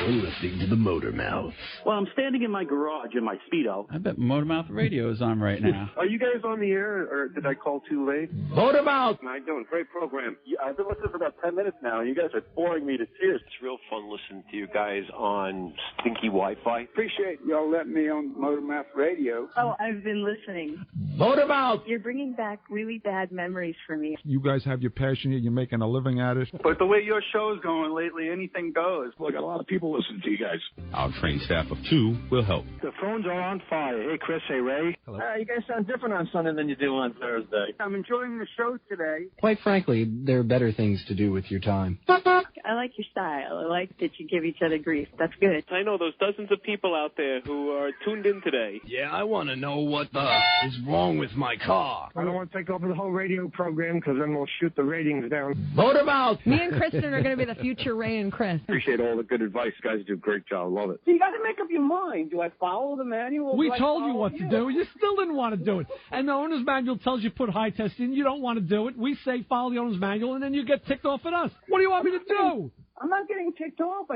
You're listening to the Motor Mouth. Well, I'm standing in my garage in my Speedo. I bet Motormouth Radio is on right now. Are you guys on the air, or did I call too late? Motor Mouth! How you doing? Great program. I've been listening for about 10 minutes now. You guys are boring me to tears. It's real fun listening to you guys on stinky Wi-Fi. Appreciate y'all letting me on Motormouth Radio. Oh, I've been listening. Motor Mouth! You're bringing back really bad memories for me. You guys have your passion here. You're making a living at it. But the way your show's going lately, anything goes. Well, I got a lot of people listening to you guys. Our trained staff of 2 will help. The phones are on fire. Hey, Chris. Hey, Ray. Hello. You guys sound different on Sunday than you do on Thursday. I'm enjoying the show today. Quite frankly, there are better things to do with your time. I like your style. I like that you give each other grief. That's good. I know those dozens of people out there who are tuned in today. Yeah, I want to know what the is wrong with my car. I don't want to take over the whole radio program because then we'll shoot the ratings down. Motor Mouth! Me and Kristen are going to be the future Ray and Chris. Appreciate all the good advice. You guys do a great job. Love it. So you got to make up your mind. Do I follow the manual? We told you what to do. You still didn't want to do it. And the owner's manual tells you put high test in. You don't want to do it. We say follow the owner's manual, and then you get ticked off at us. What do you want me to do? I'm not getting ticked off. I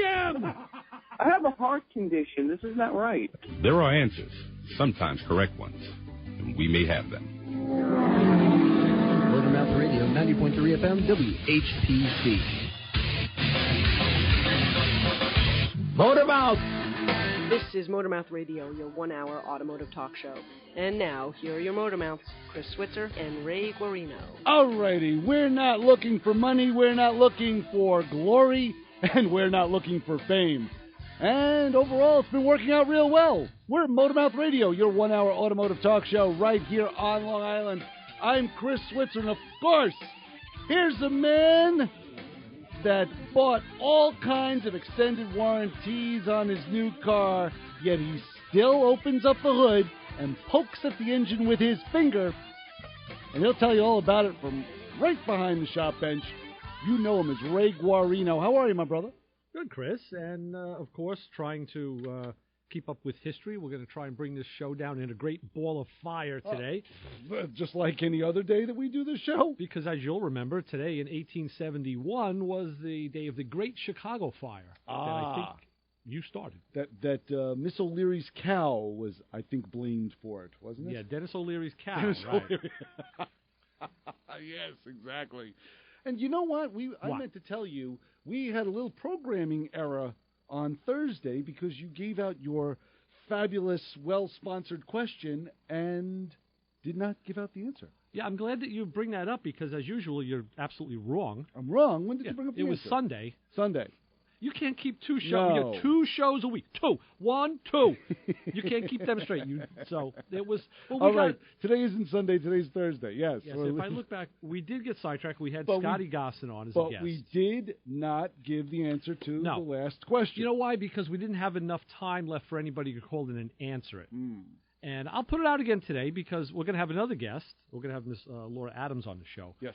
am. I have a heart condition. This is not right. There are answers, sometimes correct ones, and we may have them. Motormouth Radio, 90.3 FM, WHPC. Motor Mouth! This is Motormouth Radio, your 1-hour automotive talk show. And now, here are your Motormouths, Chris Switzer and Ray Guarino. Alrighty, we're not looking for money, we're not looking for glory, and we're not looking for fame. And overall, it's been working out real well. We're Motormouth Radio, your 1-hour automotive talk show right here on Long Island. I'm Chris Switzer, and of course, here's a man that bought all kinds of extended warranties on his new car, yet he still opens up the hood and pokes at the engine with his finger, and he'll tell you all about it from right behind the shop bench. You know him as Ray Guarino. How are you, my brother? Good, Chris. And, of course, trying to keep up with history. We're going to try and bring this show down in a great ball of fire today. Just like any other day that we do this show. Because, as you'll remember, today in 1871 was the day of the Great Chicago Fire. That I think you started. That Miss O'Leary's cow was, I think, blamed for it, wasn't it? Yeah, Dennis O'Leary's cow. Dennis right. O'Leary. Yes, exactly. And you know what? I meant to tell you, we had a little programming error on Thursday because you gave out your fabulous, well-sponsored question and did not give out the answer. Yeah, I'm glad that you bring that up because, as usual, you're absolutely wrong. I'm wrong? When did you bring up the answer? It was Sunday. Sunday. You can't keep 2 shows. No. You have 2 shows a week. 2. 1, 2. You can't keep them straight. So it was. Well, all right. Today isn't Sunday. Today's Thursday. Yes. Yes. If I look back, we did get sidetracked. We had Scotty Gosson on as a guest. But we did not give the answer to the last question. You know why? Because we didn't have enough time left for anybody to call in and answer it. And I'll put it out again today because we're going to have another guest. We're going to have Miss Laura Adams on the show. Yes.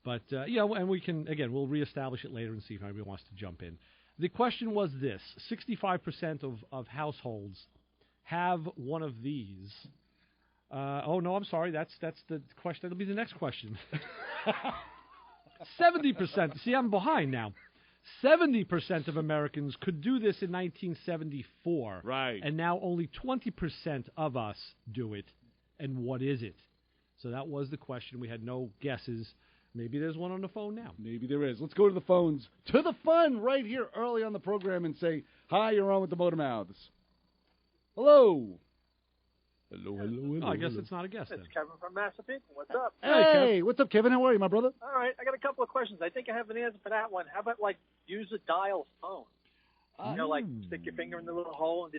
But, and we can, again, we'll reestablish it later and see if anybody wants to jump in. The question was this: 65% of households have one of these. I'm sorry. That's the question. That'll be the next question. 70%. See, I'm behind now. 70% of Americans could do this in 1974. Right. And now only 20% of us do it. And what is it? So that was the question. We had no guesses. Maybe there's one on the phone now. Maybe there is. Let's go to the phones. To the fun right here early on the program and say, hi, you're on with the Motor Mouths. Hello. Hello. I guess it's not a guest It's then. Kevin from Massapequa. What's up? Hey, what's up, Kevin? How are you, my brother? All right, I got a couple of questions. I think I have an answer for that one. How about, use a dial phone? Stick your finger in the little hole and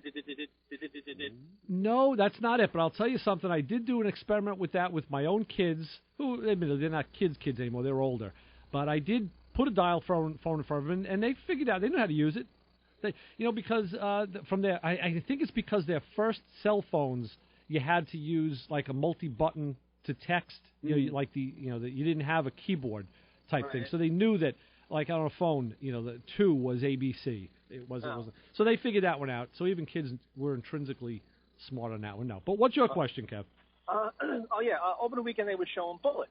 No, that's not it. But I'll tell you something. I did do an experiment with that with my own kids, who, they're not kids anymore. They're older. But I did put a dial phone in front of them, and they figured out. They knew how to use it. Because from their, I think it's because their first cell phones, you had to use like a multi-button to text. You you didn't have a keyboard type thing. So they knew that, like on a phone, the 2 was ABC. It wasn't. So they figured that one out. So even kids were intrinsically smart on that one now. But what's your question, Kev? Over the weekend they were showing Bullet.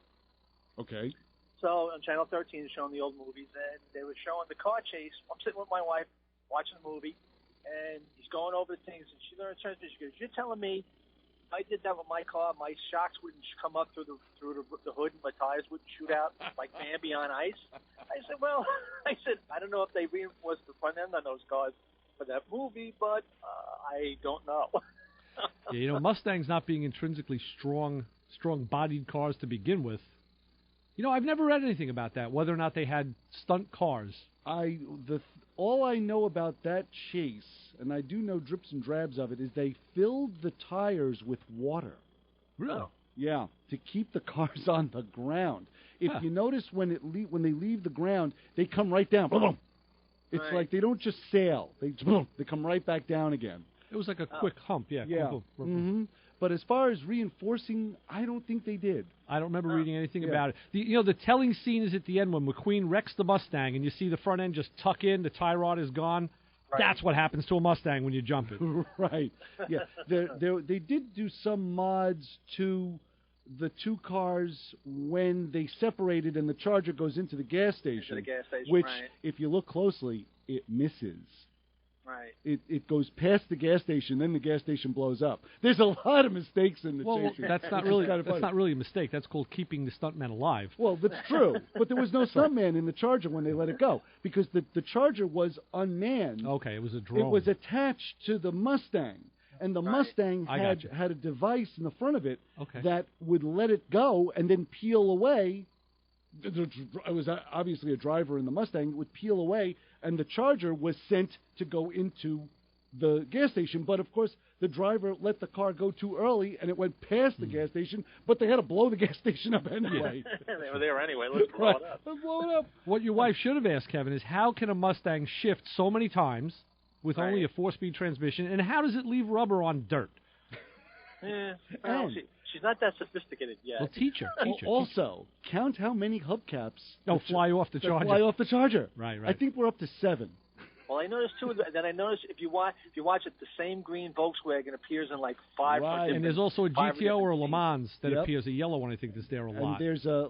Okay. So on Channel 13, showing the old movies, and they were showing the car chase. I'm sitting with my wife watching the movie, and he's going over the things, and she learns transmission. She goes, "You're telling me if I did that with my car, my shocks wouldn't come up through the hood, and my tires wouldn't shoot out like Bambi on ice?" I said, "Well," I don't know if they reinforced the front end on those cars for that movie, but I don't know." Yeah, Mustangs not being intrinsically strong-bodied cars to begin with. I've never read anything about that, whether or not they had stunt cars. All I know about that chase, and I do know drips and drabs of it, is they filled the tires with water. Really? Yeah, to keep the cars on the ground. If you notice when they leave the ground, they come right down. Boom. It's like they don't just sail. They come right back down again. It was like a quick hump, yeah. Yeah. Boom, boom, boom. Mm-hmm. But as far as reinforcing, I don't think they did. I don't remember reading anything about it. The telling scene is at the end when McQueen wrecks the Mustang and you see the front end just tuck in, the tie rod is gone. Right. That's what happens to a Mustang when you jump it. Right. Yeah. They did do some mods to the two cars when they separated and the Charger goes into the gas station. Which, if you look closely, it misses. Right. It goes past the gas station, then the gas station blows up. There's a lot of mistakes in the chasing. That's not really not really a mistake. That's called keeping the stuntman alive. Well, that's true. But there was no stuntman in the Charger when they let it go because the Charger was unmanned. Okay, it was a drone. It was attached to the Mustang, and the Mustang had a device in the front of it that would let it go and then peel away. It was obviously a driver in the Mustang. It would peel away, and the Charger was sent to go into the gas station. But, of course, the driver let the car go too early, and it went past the gas station, but they had to blow the gas station up anyway. They were there anyway. Let's blow it up. Let's blow it up. What your wife should have asked, Kevin, is how can a Mustang shift so many times with only a 4-speed transmission, and how does it leave rubber on dirt? She's not that sophisticated yet. Well, teach her. Also, count how many hubcaps fly off the Charger. Fly off the Charger. Right. I think we're up to 7. Well, I noticed too. That I noticed if you watch it, the same green Volkswagen appears in like 5. Right. And there's also a GTO or a Le Mans that appears. A yellow one, I think, that's there a lot. And there's a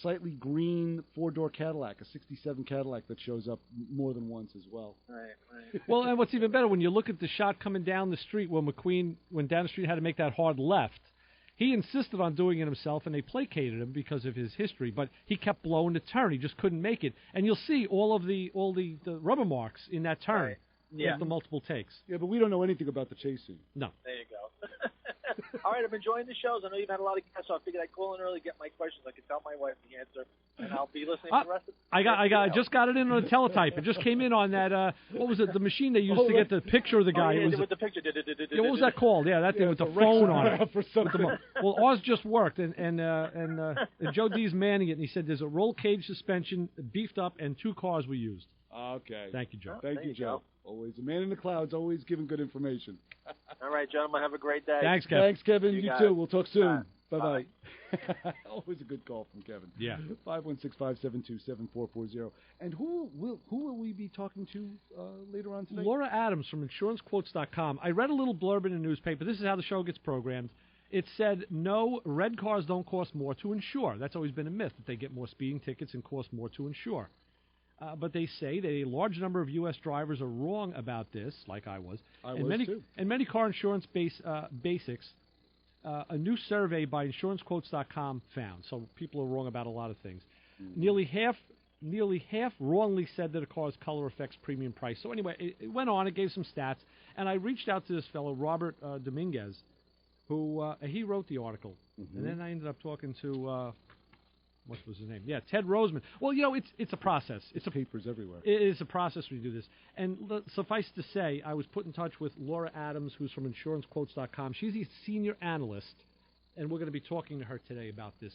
slightly green 4-door Cadillac, a '67 Cadillac that shows up more than once as well. Right. Well, and what's even better, when you look at the shot coming down the street where McQueen went down the street, had to make that hard left. He insisted on doing it himself, and they placated him because of his history. But he kept blowing the turn; he just couldn't make it. And you'll see all the rubber marks in that turn. Right. Yeah. With the multiple takes. Yeah, but we don't know anything about the chasing. No. There you go. All right, I'm enjoying the shows. I know you've had a lot of guests, so I figured I'd call in early, get my questions. I could tell my wife the answer, and I'll be listening to the rest of I just got it in on a teletype. It just came in on that. What was it? The machine they used to get the picture of the guy. With the picture. What was that called? Yeah, that thing with the phone on it. For something. Well, ours just worked, and Joe D's manning it, and he said there's a roll cage suspension beefed up, and 2 cars were used. Okay. Thank you, Joe. Thank you, Joe. Always a man in the clouds, always giving good information. All right, gentlemen, have a great day. Thanks, Kevin. Thanks, Kevin. You too. We'll talk soon. Bye-bye. Always a good call from Kevin. Yeah. 516-572-7440. And who will we be talking to later on today? Laura Adams from InsuranceQuotes.com. I read a little blurb in the newspaper. This is how the show gets programmed. It said, no, red cars don't cost more to insure. That's always been a myth, that they get more speeding tickets and cost more to insure. But they say that a large number of U.S. drivers are wrong about this, like I was. Too. And many car insurance basics, a new survey by InsuranceQuotes.com found. So people are wrong about a lot of things. Mm-hmm. Nearly half wrongly said that a car's color affects premium price. So anyway, it went on. It gave some stats. And I reached out to this fellow, Robert Dominguez, who he wrote the article. Mm-hmm. And then I ended up talking to... what was his name? Yeah, Ted Roseman. Well, it's a process. It's papers everywhere. It is a process when you do this. And suffice to say, I was put in touch with Laura Adams, who's from InsuranceQuotes.com. She's a senior analyst, and we're going to be talking to her today about this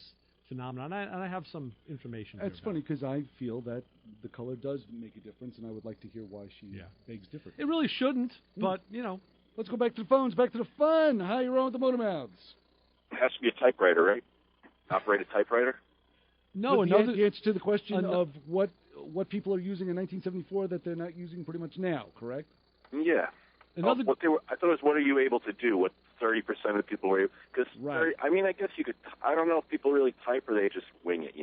phenomenon. And I have some information. It's funny because I feel that the color does make a difference, and I would like to hear why she begs different. It really shouldn't, but, Let's go back to the phones, back to the fun. How you rolling with the Motor Mouths? It has to be a typewriter, right? Operated typewriter? No, the answer to the question of what people are using in 1974 that they're not using pretty much now, correct? Yeah. I thought it was, what are you able to do? What 30% of people were able? Because I guess you could. I don't know if people really type or they just wing it.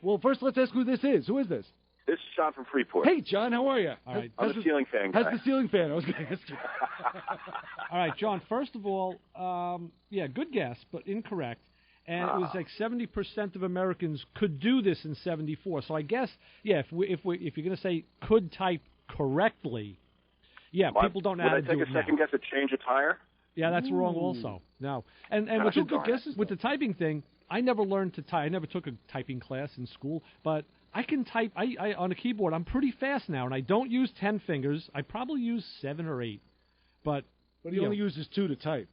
Well, first let's ask who this is. Who is this? This is John from Freeport. Hey, John, how are you? All right. I'm a ceiling fan guy. How's the ceiling fan? I was going to ask you. All right, John, first of all, good guess, but incorrect. And it was like 70% of Americans could do this in 74. So I guess, if you're going to say could type correctly, people don't know how to do it. Would I take a second guess at change a tire? Yeah, that's wrong also. No. And with, with the typing thing, I never learned to type. I never took a typing class in school, but I can type I on a keyboard. I'm pretty fast now, and I don't use 10 fingers. I probably use 7 or 8. But he only uses 2 to type.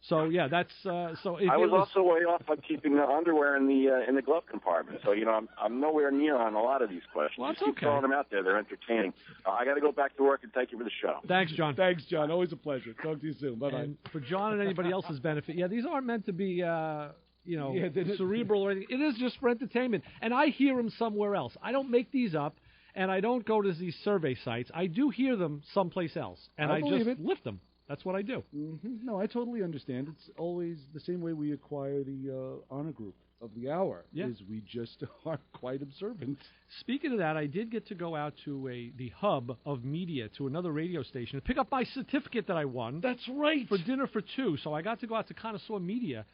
So that's so. I was also way off on keeping the underwear in the glove compartment. So I'm nowhere near on a lot of these questions. Well, that's Just keep throwing them out there. They're entertaining. I got to go back to work and thank you for the show. Thanks, John. Thanks, John. Always a pleasure. Talk to you soon. Bye bye. And for John and anybody else's benefit, these aren't meant to be cerebral or anything. It is just for entertainment. And I hear them somewhere else. I don't make these up, and I don't go to these survey sites. I do hear them someplace else, and I just lift them. That's what I do. Mm-hmm. No, I totally understand. It's always the same way we acquire the honor group of the hour. Yeah. Is we just are quite observant. Speaking of that, I did get to go out to the hub of media, to another radio station, to pick up my certificate that I won. That's right. For dinner for 2. So I got to go out to Connoisseur Media.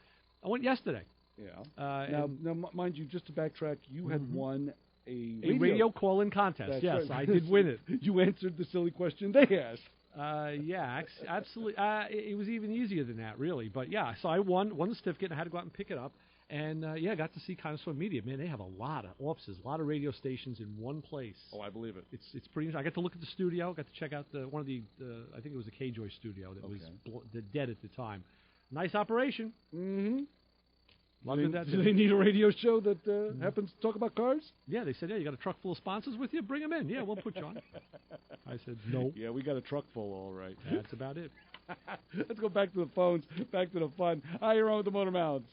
I went yesterday. Yeah. Now, mind you, just to backtrack, you had won a radio call-in contest. That's yes, right. I did win it. You answered the silly question they asked. Absolutely. It was even easier than that, really. But so I won the certificate, and I had to go out and pick it up. And I got to see Connoisseur Media. Man, they have a lot of offices, a lot of radio stations in one place. Oh, I believe it. It's pretty. I got to look at the studio. Got to check out one of the. I think it was the K-Joy studio that was dead at the time. Nice operation. Mm-hmm. Do they need a radio show that happens to talk about cars? Yeah, they said, you got a truck full of sponsors with you? Bring them in. Yeah, we'll put you on. I said, no. Yeah, we got a truck full, all right. That's about it. Let's go back to the phones, back to the fun. Hi, you're on with the Motor Mouths.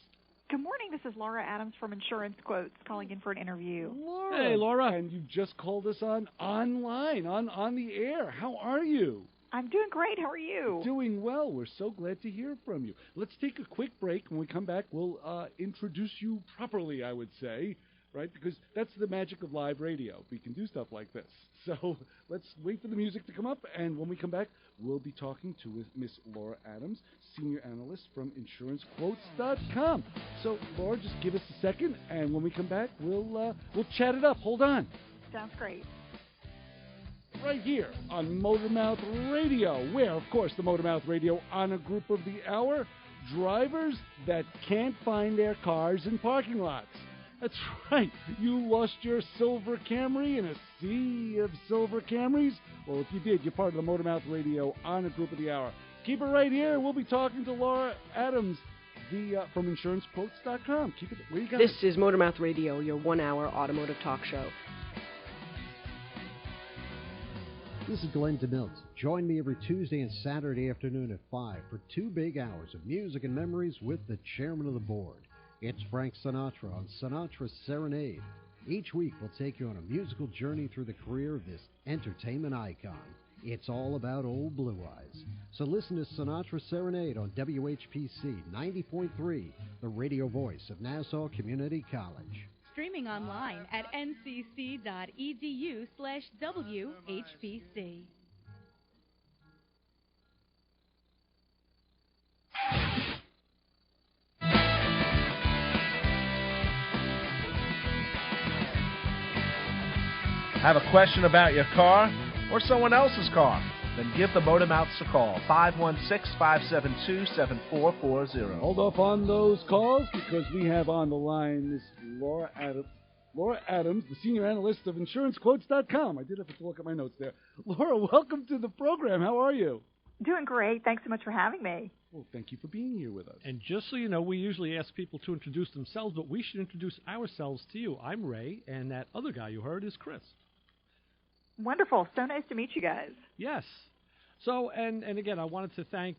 Good morning. This is Laura Adams from Insurance Quotes calling in for an interview. Laura. Hey, Laura. And you just called us online, on the air. How are you? I'm doing great. How are you? Doing well. We're so glad to hear from you. Let's take a quick break. When we come back, we'll introduce you properly, I would say, right? Because that's the magic of live radio. We can do stuff like this. So let's wait for the music to come up, and when we come back, we'll be talking to Miss Laura Adams, Senior Analyst from InsuranceQuotes.com. So, Laura, just give us a second, and when we come back, we'll chat it up. Hold on. Sounds great. Right here on Motormouth Radio, where, of course, the Motormouth Radio Honor Group of the Hour, drivers that can't find their cars in parking lots. That's right. You lost your silver Camry in a sea of silver Camrys? Well, if you did, you're part of the Motormouth Radio Honor Group of the Hour. Keep it right here. We'll be talking to Laura Adams from InsuranceQuotes.com. Keep it where you got. This is Motormouth Radio, your 1-hour automotive talk show. This is Glenn DeMilt. Join me every Tuesday and Saturday afternoon at 5 for 2 big hours of music and memories with the chairman of the board. It's Frank Sinatra on Sinatra Serenade. Each week we'll take you on a musical journey through the career of this entertainment icon. It's all about old Blue Eyes. So listen to Sinatra Serenade on WHPC 90.3, the radio voice of Nassau Community College. Streaming online at ncc.edu/WHPC. Have a question about your car or someone else's car? Then give the Motor Mouths a call, 516-572-7440. Hold off on those calls because we have on the line Miss Laura Adams, the Senior Analyst of InsuranceQuotes.com. I did have to look at my notes there. Laura, welcome to the program. How are you? Doing great. Thanks so much for having me. Well, thank you for being here with us. And just so you know, we usually ask people to introduce themselves, but we should introduce ourselves to you. I'm Ray, and that other guy you heard is Chris. Wonderful. So nice to meet you guys. Yes. So, and again, I wanted to thank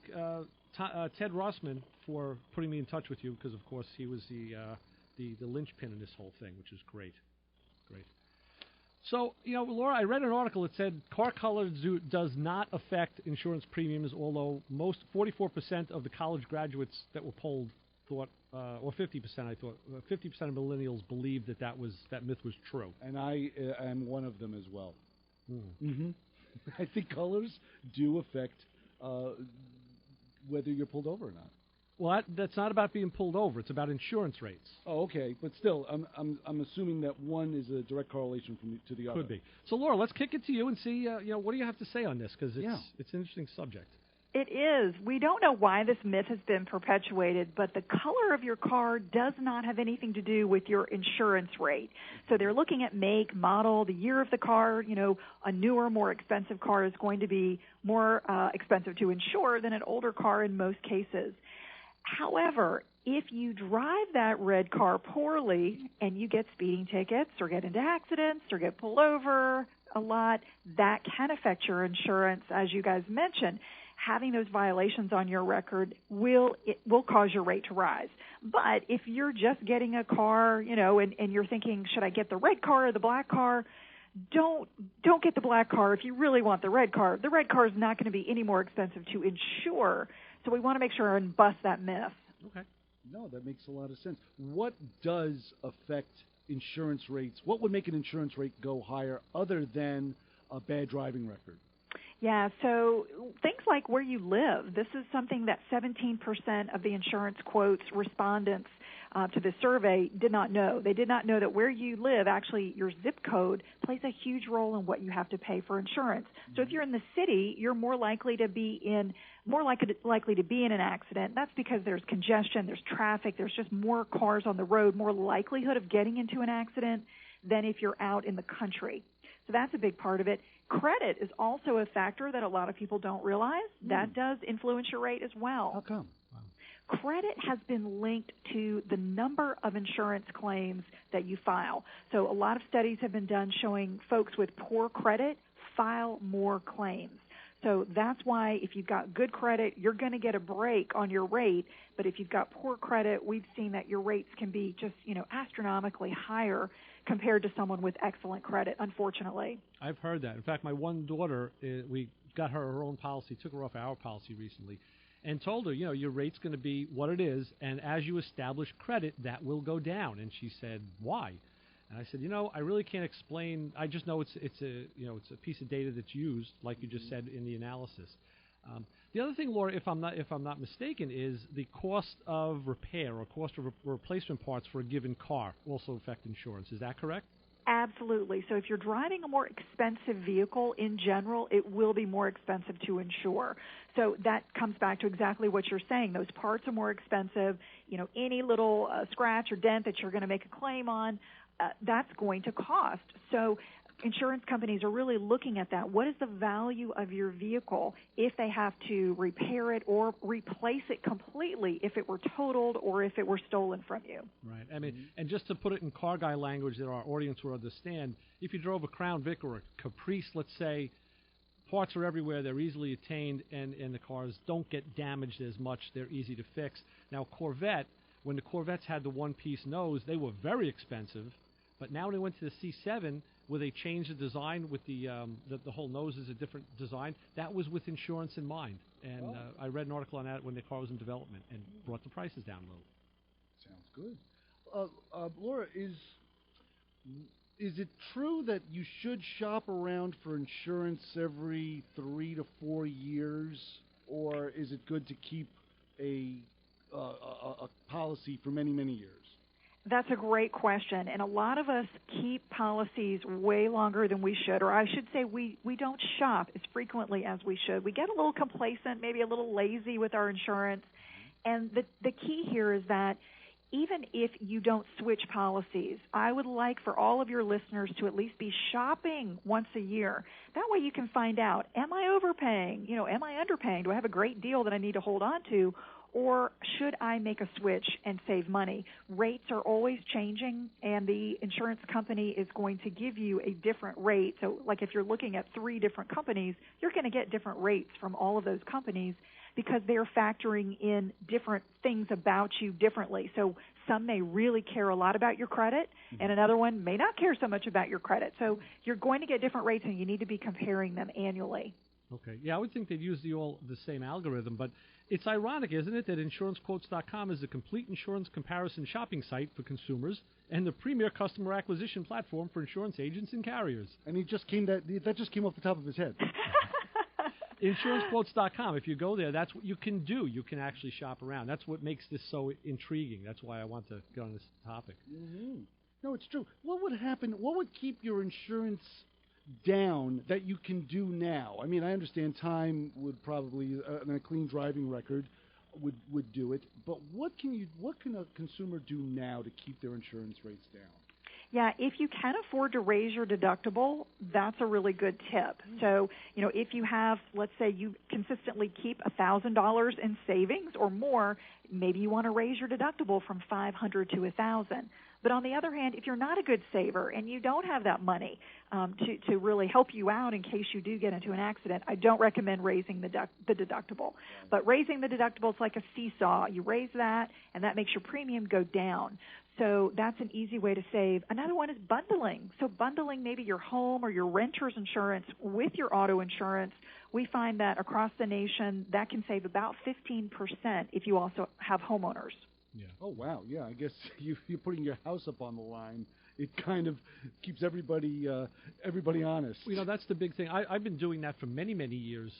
Ted Rossman for putting me in touch with you because, of course, he was the linchpin in this whole thing, which is great. Great. So, Laura, I read an article that said car color does not affect insurance premiums, although 44% of the college graduates that were polled thought or 50%, I thought, 50% of millennials believe that myth was true. And I am one of them as well. Mm-hmm. I think colors do affect whether you're pulled over or not. Well, that's not about being pulled over. It's about insurance rates. Oh, okay, but still, I'm assuming that one is a direct correlation to the other. Could be. So, Laura, let's kick it to you and see. What do you have to say on this? Because it's an interesting subject. It is. We don't know why this myth has been perpetuated, but the color of your car does not have anything to do with your insurance rate. So they're looking at make, model, the year of the car. A newer, more expensive car is going to be more expensive to insure than an older car in most cases. However, if you drive that red car poorly and you get speeding tickets or get into accidents or get pulled over a lot, that can affect your insurance, as you guys mentioned. Having those violations on your record will cause your rate to rise. But if you're just getting a car, and you're thinking, should I get the red car or the black car? Don't get the black car if you really want the red car. The red car is not going to be any more expensive to insure, so we want to make sure and bust that myth. Okay. No, that makes a lot of sense. What does affect insurance rates? What would make an insurance rate go higher other than a bad driving record? Yeah, so things like where you live. This is something that 17% of the insurance quotes respondents to the survey did not know. They did not know that where you live, actually your zip code, plays a huge role in what you have to pay for insurance. So if you're in the city, you're more likely to be in an accident. That's because there's congestion, there's traffic, there's just more cars on the road, more likelihood of getting into an accident than if you're out in the country. So that's a big part of it. Credit is also a factor that a lot of people don't realize. That does influence your rate as well. How come? Credit has been linked to the number of insurance claims that you file. So a lot of studies have been done showing folks with poor credit file more claims. So that's why if you've got good credit, you're going to get a break on your rate. But if you've got poor credit, we've seen that your rates can be just, astronomically higher compared to someone with excellent credit, unfortunately. I've heard that. In fact, my one daughter, we got her own policy, took her off our policy recently, and told her, your rate's going to be what it is, and as you establish credit, that will go down. And she said, why? And I said, I really can't explain. I just know it's a piece of data that's used, like you just said in the analysis. The other thing, Laura, if I'm not mistaken, is the cost of repair or cost of replacement parts for a given car also affect insurance. Is that correct? Absolutely. So if you're driving a more expensive vehicle in general, it will be more expensive to insure. So that comes back to exactly what you're saying. Those parts are more expensive. Any little scratch or dent that you're going to make a claim on, that's going to cost. So insurance companies are really looking at that. What is the value of your vehicle if they have to repair it or replace it completely if it were totaled or if it were stolen from you? Right. I mean, and just to put it in car guy language that our audience will understand, if you drove a Crown Vic or a Caprice, let's say, parts are everywhere, they're easily attained, and the cars don't get damaged as much. They're easy to fix. Now, Corvette, when the Corvettes had the one-piece nose, they were very expensive. But now when they went to the C7, where they changed the design with the whole nose is a different design, that was with insurance in mind. And I read an article on that when the car was in development and brought the prices down a little. Sounds good. Laura, is it true that you should shop around for insurance every 3 to 4 years, or is it good to keep a policy for many, many years? That's a great question, and a lot of us keep policies way longer than we should, or I should say we don't shop as frequently as we should. We get a little complacent, maybe a little lazy with our insurance, and the key here is that even if you don't switch policies, I would like for all of your listeners to at least be shopping once a year. That way you can find out, am I overpaying? Am I underpaying? Do I have a great deal that I need to hold on to? Or should I make a switch and save money? Rates are always changing, and the insurance company is going to give you a different rate. So, like if you're looking at 3 different companies, you're going to get different rates from all of those companies because they're factoring in different things about you differently. So some may really care a lot about your credit, and another one may not care so much about your credit. So you're going to get different rates, and you need to be comparing them annually. Okay. Yeah, I would think they'd use the same algorithm, but it's ironic, isn't it, that InsuranceQuotes.com is a complete insurance comparison shopping site for consumers and the premier customer acquisition platform for insurance agents and carriers. And that just came off the top of his head. InsuranceQuotes.com. If you go there, that's what you can do. You can actually shop around. That's what makes this so intriguing. That's why I want to get on this topic. Mm-hmm. No, it's true. What would happen? What would keep your insurance down that you can do now? I mean, I understand time would probably, and a clean driving record would do it. But what can a consumer do now to keep their insurance rates down? Yeah, if you can afford to raise your deductible, that's a really good tip. So, if you have, let's say you consistently keep $1,000 in savings or more, maybe you want to raise your deductible from $500 to $1,000. But on the other hand, if you're not a good saver and you don't have that money to really help you out in case you do get into an accident, I don't recommend raising the deductible. But raising the deductible is like a seesaw. You raise that, and that makes your premium go down. So that's an easy way to save. Another one is bundling. So bundling maybe your home or your renter's insurance with your auto insurance. We find that across the nation that can save about 15% if you also have homeowners. Yeah. Oh, wow. Yeah, I guess you're putting your house up on the line. It kind of keeps everybody honest. Well, that's the big thing. I've been doing that for many, many years,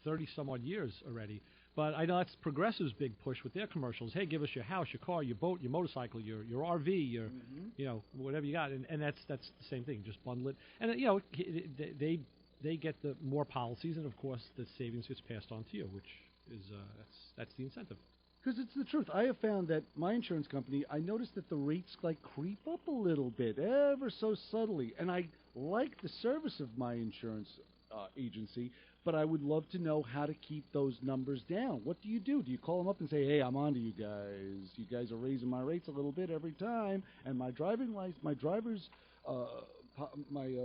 30-some-odd years already. But I know that's Progressive's big push with their commercials. Hey, give us your house, your car, your boat, your motorcycle, your RV, your whatever you got, and that's the same thing. Just bundle it, and they get the more policies, and of course the savings gets passed on to you, which is that's the incentive. Because it's the truth. I have found that my insurance company, I noticed that the rates creep up a little bit, ever so subtly, and I like the service of my insurance agency. But I would love to know how to keep those numbers down. What do you do? Do you call them up and say, hey, I'm on to you guys. You guys are raising my rates a little bit every time, and my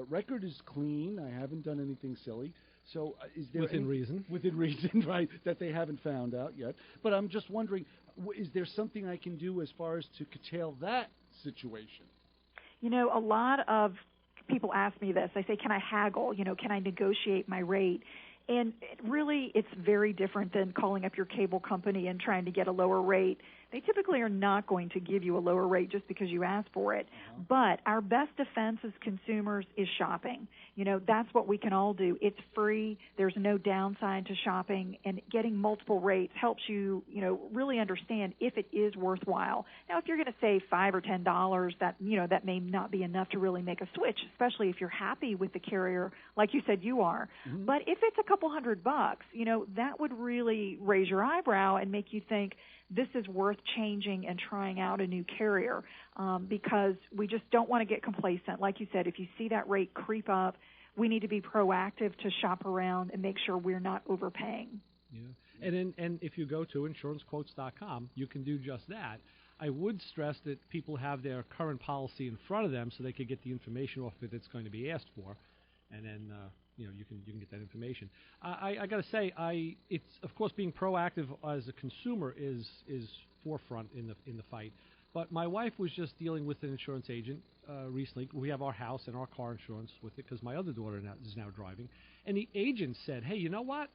record is clean. I haven't done anything silly. So is there within reason, right, that they haven't found out yet. But I'm just wondering, is there something I can do as far as to curtail that situation? A lot of people ask me this. They say, can I haggle? Can I negotiate my rate? And really, it's very different than calling up your cable company and trying to get a lower rate. They typically are not going to give you a lower rate just because you ask for it. But our best defense as consumers is shopping. That's what we can all do. It's free. There's no downside to shopping, and getting multiple rates helps you, really understand if it is worthwhile. Now, if you're going to save $5 or $10, that may not be enough to really make a switch, especially if you're happy with the carrier, like you said you are. Mm-hmm. But if it's a couple $100, that would really raise your eyebrow and make you think, this is worth changing and trying out a new carrier, because we just don't want to get complacent. Like you said, if you see that rate creep up, we need to be proactive to shop around and make sure we're not overpaying. Yeah, and if you go to InsuranceQuotes.com, you can do just that. I would stress that people have their current policy in front of them so they could get the information off it that's going to be asked for, and then you can get that information. I got to say, it's of course being proactive as a consumer is forefront in the fight. But my wife was just dealing with an insurance agent recently. We have our house and our car insurance with it because my other daughter is now driving. And the agent said, hey, you know what?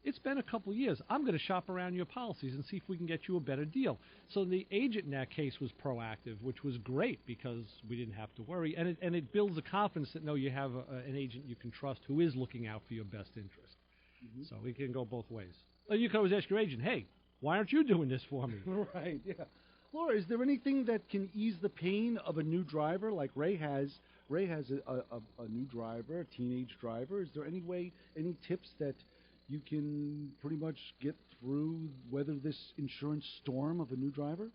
It's been a couple of years. I'm going to shop around your policies and see if we can get you a better deal. So the agent in that case was proactive, which was great because we didn't have to worry. And it builds the confidence that, no, you have an agent you can trust who is looking out for your best interest. Mm-hmm. So it can go both ways. You can always ask your agent, hey, why aren't you doing this for me? Right, yeah. Laura, is there anything that can ease the pain of a new driver like Ray has? Ray has a new driver, a teenage driver. Is there any tips that you can pretty much get through weather this insurance storm of a new driver?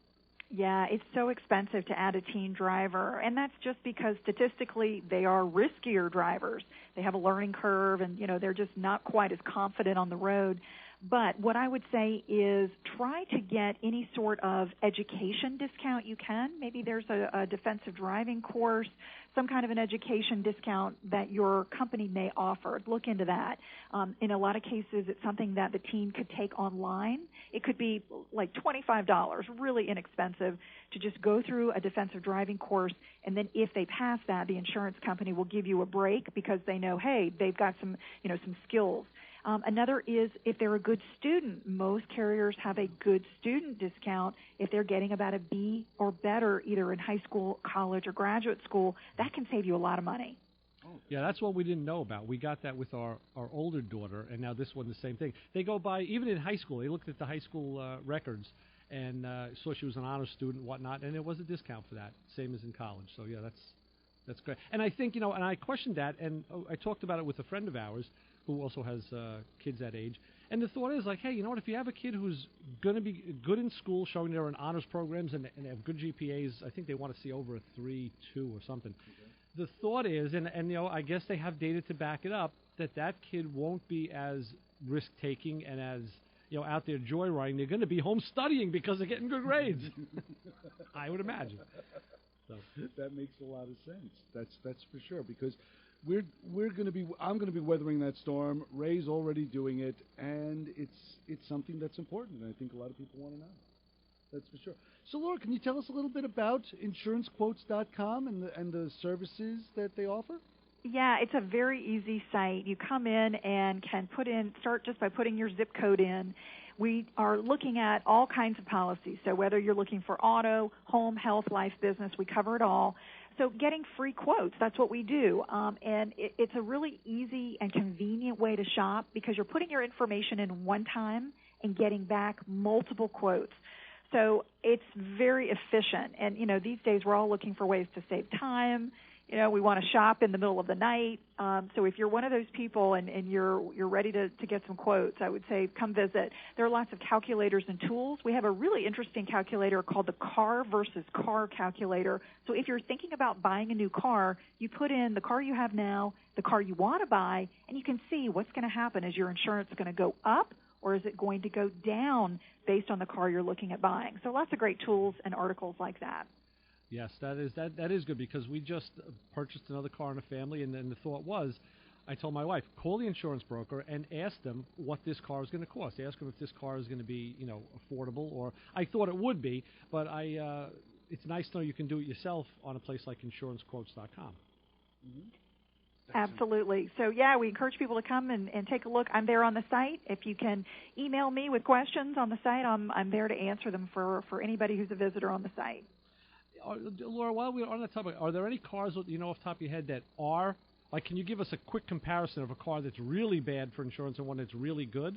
Yeah, it's so expensive to add a teen driver, and that's just because statistically they are riskier drivers. They have a learning curve, and they're just not quite as confident on the road. But what I would say is try to get any sort of education discount you can. Maybe there's a defensive driving course, some kind of an education discount that your company may offer. Look into that. In a lot of cases, it's something that the teen could take online. It could be like $25, really inexpensive, to just go through a defensive driving course, and then if they pass that, the insurance company will give you a break because they know, hey, they've got some skills. Another is if they're a good student. Most carriers have a good student discount if they're getting about a B or better either in high school, college, or graduate school. That can save you a lot of money. Yeah, that's what we didn't know about. We got that with our older daughter, and now this one, the same thing. They go by, even in high school, they looked at the high school records and saw she was an honor student and whatnot, and there was a discount for that, same as in college. So, yeah, that's great. And I think, and I questioned that, and I talked about it with a friend of ours who also has kids that age. And the thought is, like, hey, you know what, if you have a kid who's going to be good in school, showing they're in honors programs and they have good GPAs, I think they want to see over a 3.2 or something. Okay. The thought is, and I guess they have data to back it up, that kid won't be as risk-taking and as, out there joyriding. They're going to be home studying because they're getting good grades. I would imagine. So. That makes a lot of sense. That's for sure, because I'm going to be weathering that storm. Ray's already doing it, and it's something that's important, and I think a lot of people want to know. That's for sure. So, Laura, can you tell us a little bit about insurancequotes.com and the services that they offer? Yeah, it's a very easy site. You come in and can start just by putting your zip code in. We are looking at all kinds of policies. So whether you're looking for auto, home, health, life, business, we cover it all. So getting free quotes, that's what we do. And it's a really easy and convenient way to shop because you're putting your information in one time and getting back multiple quotes. So it's very efficient. And, these days we're all looking for ways to save time. We want to shop in the middle of the night. So if you're one of those people and you're ready to get some quotes, I would say come visit. There are lots of calculators and tools. We have a really interesting calculator called the car versus car calculator. So if you're thinking about buying a new car, you put in the car you have now, the car you want to buy, and you can see what's going to happen. Is your insurance going to go up or is it going to go down based on the car you're looking at buying? So lots of great tools and articles like that. Yes, that is good because we just purchased another car in a family, and then the thought was, I told my wife, call the insurance broker and ask them what this car is going to cost. Ask them if this car is going to be, affordable, or I thought it would be, but it's nice to know you can do it yourself on a place like insurancequotes.com. Mm-hmm. Absolutely. So, yeah, we encourage people to come and take a look. I'm there on the site. If you can email me with questions on the site, I'm there to answer them for anybody who's a visitor on the site. Laura, while we're on that topic, are there any cars off the top of your head that are, can you give us a quick comparison of a car that's really bad for insurance and one that's really good?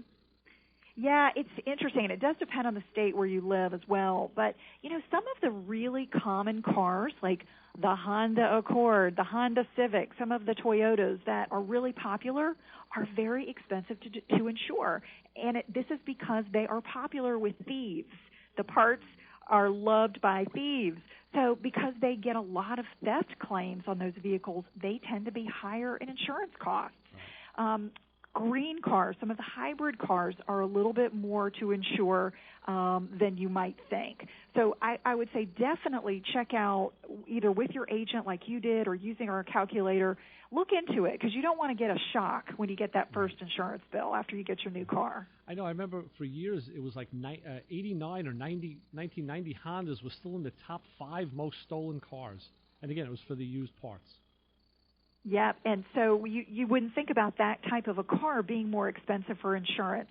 Yeah, it's interesting, and it does depend on the state where you live as well. But, some of the really common cars, like the Honda Accord, the Honda Civic, some of the Toyotas that are really popular are very expensive to insure. And this is because they are popular with thieves. The parts are loved by thieves. So because they get a lot of theft claims on those vehicles, they tend to be higher in insurance costs. Green cars, some of the hybrid cars are a little bit more to insure than you might think. So I would say definitely check out either with your agent like you did or using our calculator. Look into it because you don't want to get a shock when you get that first insurance bill after you get your new car. I know. I remember for years it was like 89 or 1990 Hondas was still in the top 5 most stolen cars. And again, it was for the used parts. Yeah, and so you wouldn't think about that type of a car being more expensive for insurance.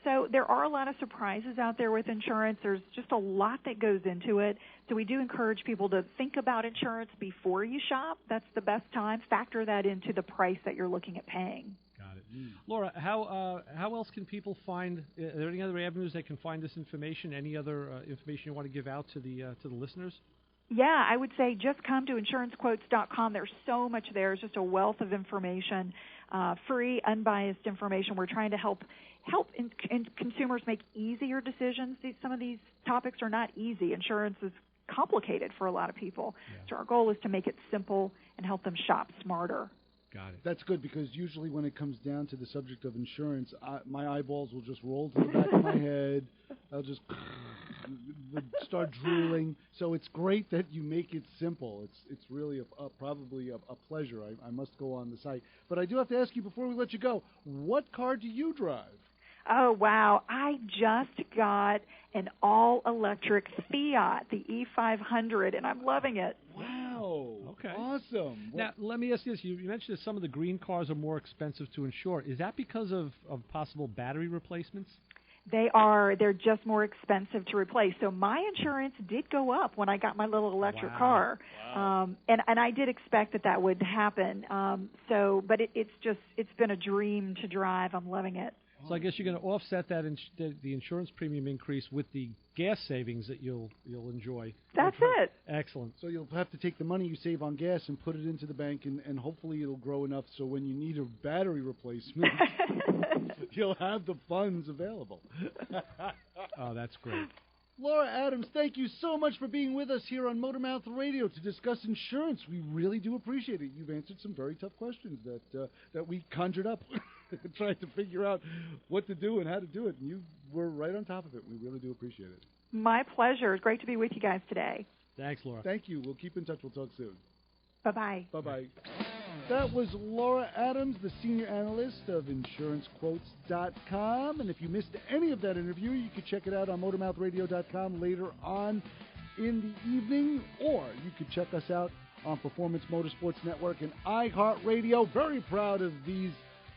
So there are a lot of surprises out there with insurance. There's just a lot that goes into it. So we do encourage people to think about insurance before you shop. That's the best time. Factor that into the price that you're looking at paying. Got it. Laura, how else can people find, are there any other avenues they can find this information? Any other information you want to give out to the listeners? Yeah, I would say just come to insurancequotes.com. There's so much there. It's just a wealth of information, free, unbiased information. We're trying to help consumers make easier decisions. Some of these topics are not easy. Insurance is complicated for a lot of people. Yeah. So our goal is to make it simple and help them shop smarter. Got it. That's good because usually when it comes down to the subject of insurance, my eyeballs will just roll to the back of my head. I'll just start drooling. So it's great that you make it simple. It's really probably a pleasure. I must go on the site. But I do have to ask you before we let you go, what car do you drive? Oh, wow. I just got an all-electric Fiat, the E500, and I'm loving it. Wow. Okay. Awesome. Now, let me ask you this. You mentioned that some of the green cars are more expensive to insure. Is that because of possible battery replacements? They're just more expensive to replace. So my insurance did go up when I got my little electric car. Wow. And I did expect that would happen. But it's been a dream to drive. I'm loving it. So I guess you're going to offset that the insurance premium increase with the gas savings that you'll enjoy. That's it. Excellent. So you'll have to take the money you save on gas and put it into the bank, and hopefully it'll grow enough so when you need a battery replacement, you'll have the funds available. Oh, that's great. Laura Adams, thank you so much for being with us here on Motormouth Radio to discuss insurance. We really do appreciate it. You've answered some very tough questions that we conjured up trying to figure out what to do and how to do it. And you were right on top of it. We really do appreciate it. My pleasure. It's great to be with you guys today. Thanks, Laura. Thank you. We'll keep in touch. We'll talk soon. Bye-bye. Bye-bye. That was Laura Adams, the senior analyst of InsuranceQuotes.com. And if you missed any of that interview, you can check it out on motormouthradio.com later on in the evening. Or you could check us out on Performance Motorsports Network and iHeartRadio. Very proud of these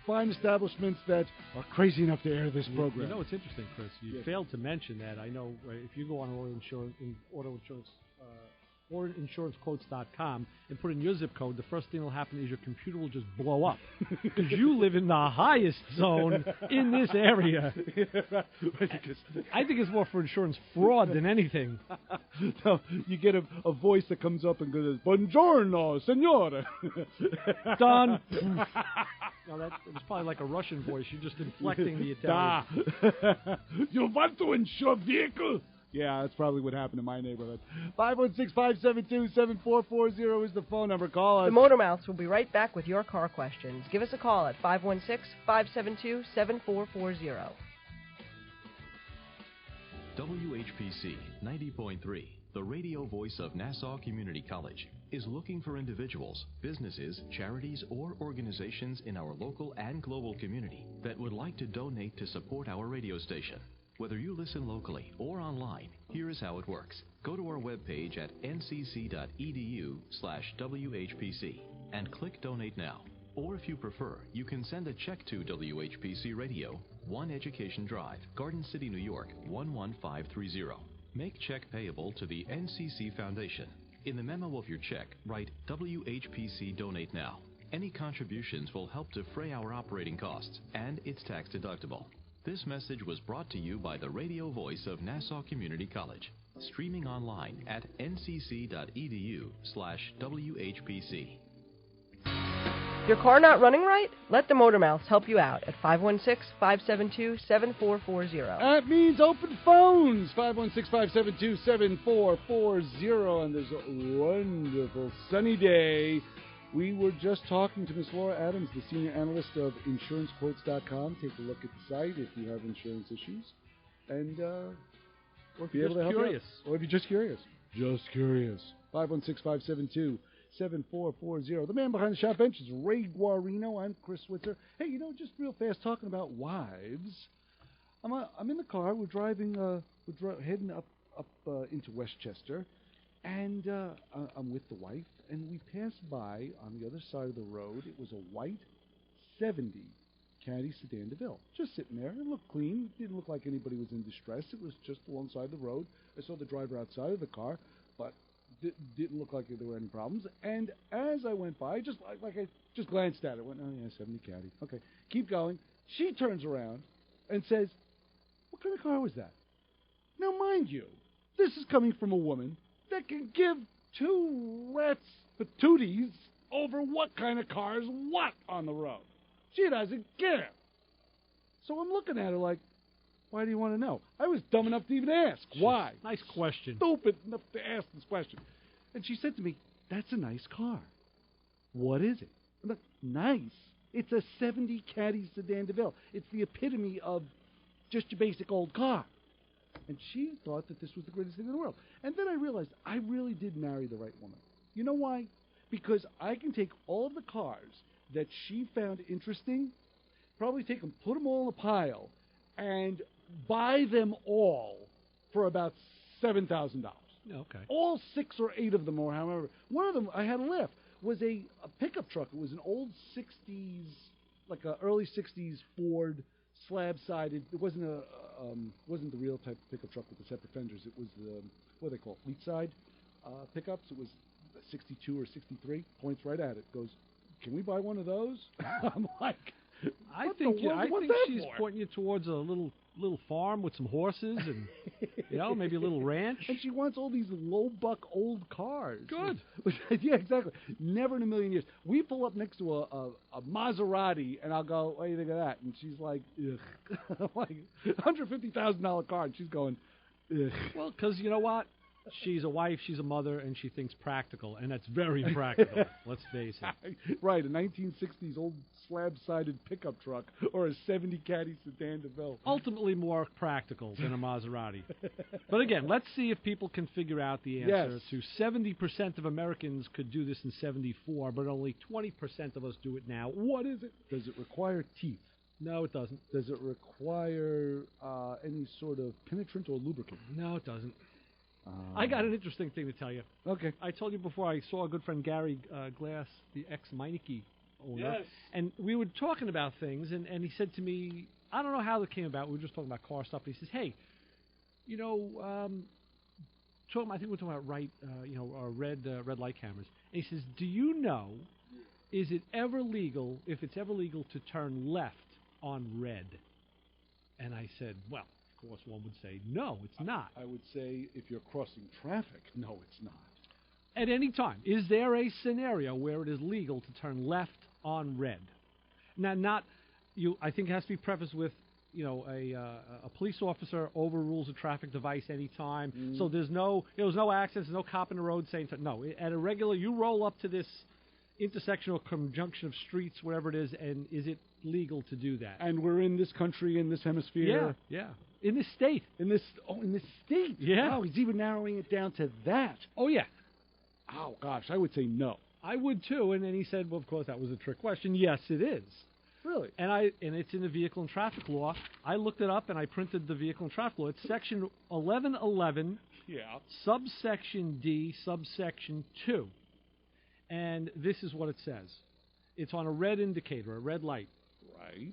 fine establishments that are crazy enough to air this program. You know, it's interesting, Chris. You failed to mention that. I know if you go on auto-insurancequotes.com and put in your zip code, the first thing that will happen is your computer will just blow up because you live in the highest zone in this area. I think it's more for insurance fraud than anything. No, you get a voice that comes up and goes, "Buongiorno, signore." Done. No, it was probably like a Russian voice. You're just inflecting the Italian. You want to insure vehicle? Yeah, that's probably what happened in my neighborhood. 516-572-7440 is the phone number. Call us. The Motor Mouths will be right back with your car questions. Give us a call at 516-572-7440. WHPC 90.3, the radio voice of Nassau Community College, is looking for individuals, businesses, charities, or organizations in our local and global community that would like to donate to support our radio station. Whether you listen locally or online, here is how it works. Go to our webpage at ncc.edu/WHPC and click Donate Now. Or if you prefer, you can send a check to WHPC Radio, 1 Education Drive, Garden City, New York, 11530. Make check payable to the NCC Foundation. In the memo of your check, write WHPC Donate Now. Any contributions will help defray our operating costs, and it's tax deductible. This message was brought to you by the radio voice of Nassau Community College, streaming online at ncc.edu/WHPC. Your car not running right? Let the Motor Mouths help you out at 516-572-7440. That means open phones, 516-572-7440, on this wonderful sunny day. We were just talking to Ms. Laura Adams, the senior analyst of InsuranceQuotes.com. Take a look at the site if you have insurance issues. And, or if you're just curious. Or if you're just curious. Just curious. 516-572-7440. The man behind the shop bench is Ray Guarino. I'm Chris Switzer. Hey, just real fast, talking about wives. I'm in the car. We're driving, heading up into Westchester. And I'm with the wife, and we passed by on the other side of the road. It was a white 70 Caddy Sedan DeVille, just sitting there. It looked clean. It didn't look like anybody was in distress. It was just alongside the road. I saw the driver outside of the car, but didn't look like there were any problems. And as I went by, I just glanced at it. Went, oh yeah, 70 Caddy. Okay, keep going. She turns around and says, "What kind of car was that?" Now, mind you, this is coming from a woman that can give two rats patooties over what kind of car is what on the road. She doesn't care. So I'm looking at her like, why do you want to know? I was dumb enough to even ask. Why? Nice question. Stupid enough to ask this question. And she said to me, that's a nice car. What is it? I'm like, nice. It's a 70 Caddy Sedan DeVille. It's the epitome of just your basic old car. And she thought that this was the greatest thing in the world. And then I realized I really did marry the right woman. You know why? Because I can take all of the cars that she found interesting, probably take them, put them all in a pile, and buy them all for about $7,000. Okay. All 6 or 8 of them, or however. One of them I had a lift was a pickup truck. It was an old 60s, like a early 60s Ford slab-sided. It wasn't the real type of pickup truck with the separate fenders. It was the, what do they call it, fleet side pickups. It was 62 or 63. Points right at it. Goes, can we buy one of those? I'm like, I think she's pointing you towards a little farm with some horses and maybe a little ranch. And she wants all these low buck old cars. Good. Yeah, exactly. Never in a million years. We pull up next to a Maserati, and I'll go, what do you think of that? And she's like, ugh. I'm like, $150,000 car, and she's going, ugh. Well, because you know what? She's a wife, she's a mother, and she thinks practical, and that's very practical. Let's face it. Right, a 1960s old slab-sided pickup truck or a 70 Caddy sedan DeVille. Ultimately more practical than a Maserati. But again, let's see if people can figure out the answer to 70% of Americans could do this in 74, but only 20% of us do it now. What is it? Does it require teeth? No, it doesn't. Does it require any sort of penetrant or lubricant? No, it doesn't. I got an interesting thing to tell you. Okay. I told you before I saw a good friend Gary Glass, the ex-Meineke owner. Yes. And we were talking about things, and he said to me, I don't know how it came about. We were just talking about car stuff. And he says, hey, I think we're talking about red light cameras. And he says, do you know, is it ever legal, if it's ever legal, to turn left on red? And I said, well, of course, one would say, no, it's not. I would say, if you're crossing traffic, no, it's not. At any time, is there a scenario where it is legal to turn left on red? Now, I think it has to be prefaced with, a police officer overrules a traffic device anytime. Mm. So there's no accidents, there's no cop in the road saying, no, at a regular, you roll up to this intersection or conjunction of streets, wherever it is, and is it legal to do that? And we're in this country, in this hemisphere. Yeah. In this state. In this state. Yeah. Oh, he's even narrowing it down to that. Oh, yeah. Oh, gosh, I would say no. I would, too. And then he said, well, of course, that was a trick question. Yes, it is. Really? And it's in the vehicle and traffic law. I looked it up, and I printed the vehicle and traffic law. It's section 1111, subsection D, subsection 2. And this is what it says. It's on a red indicator, a red light. Right.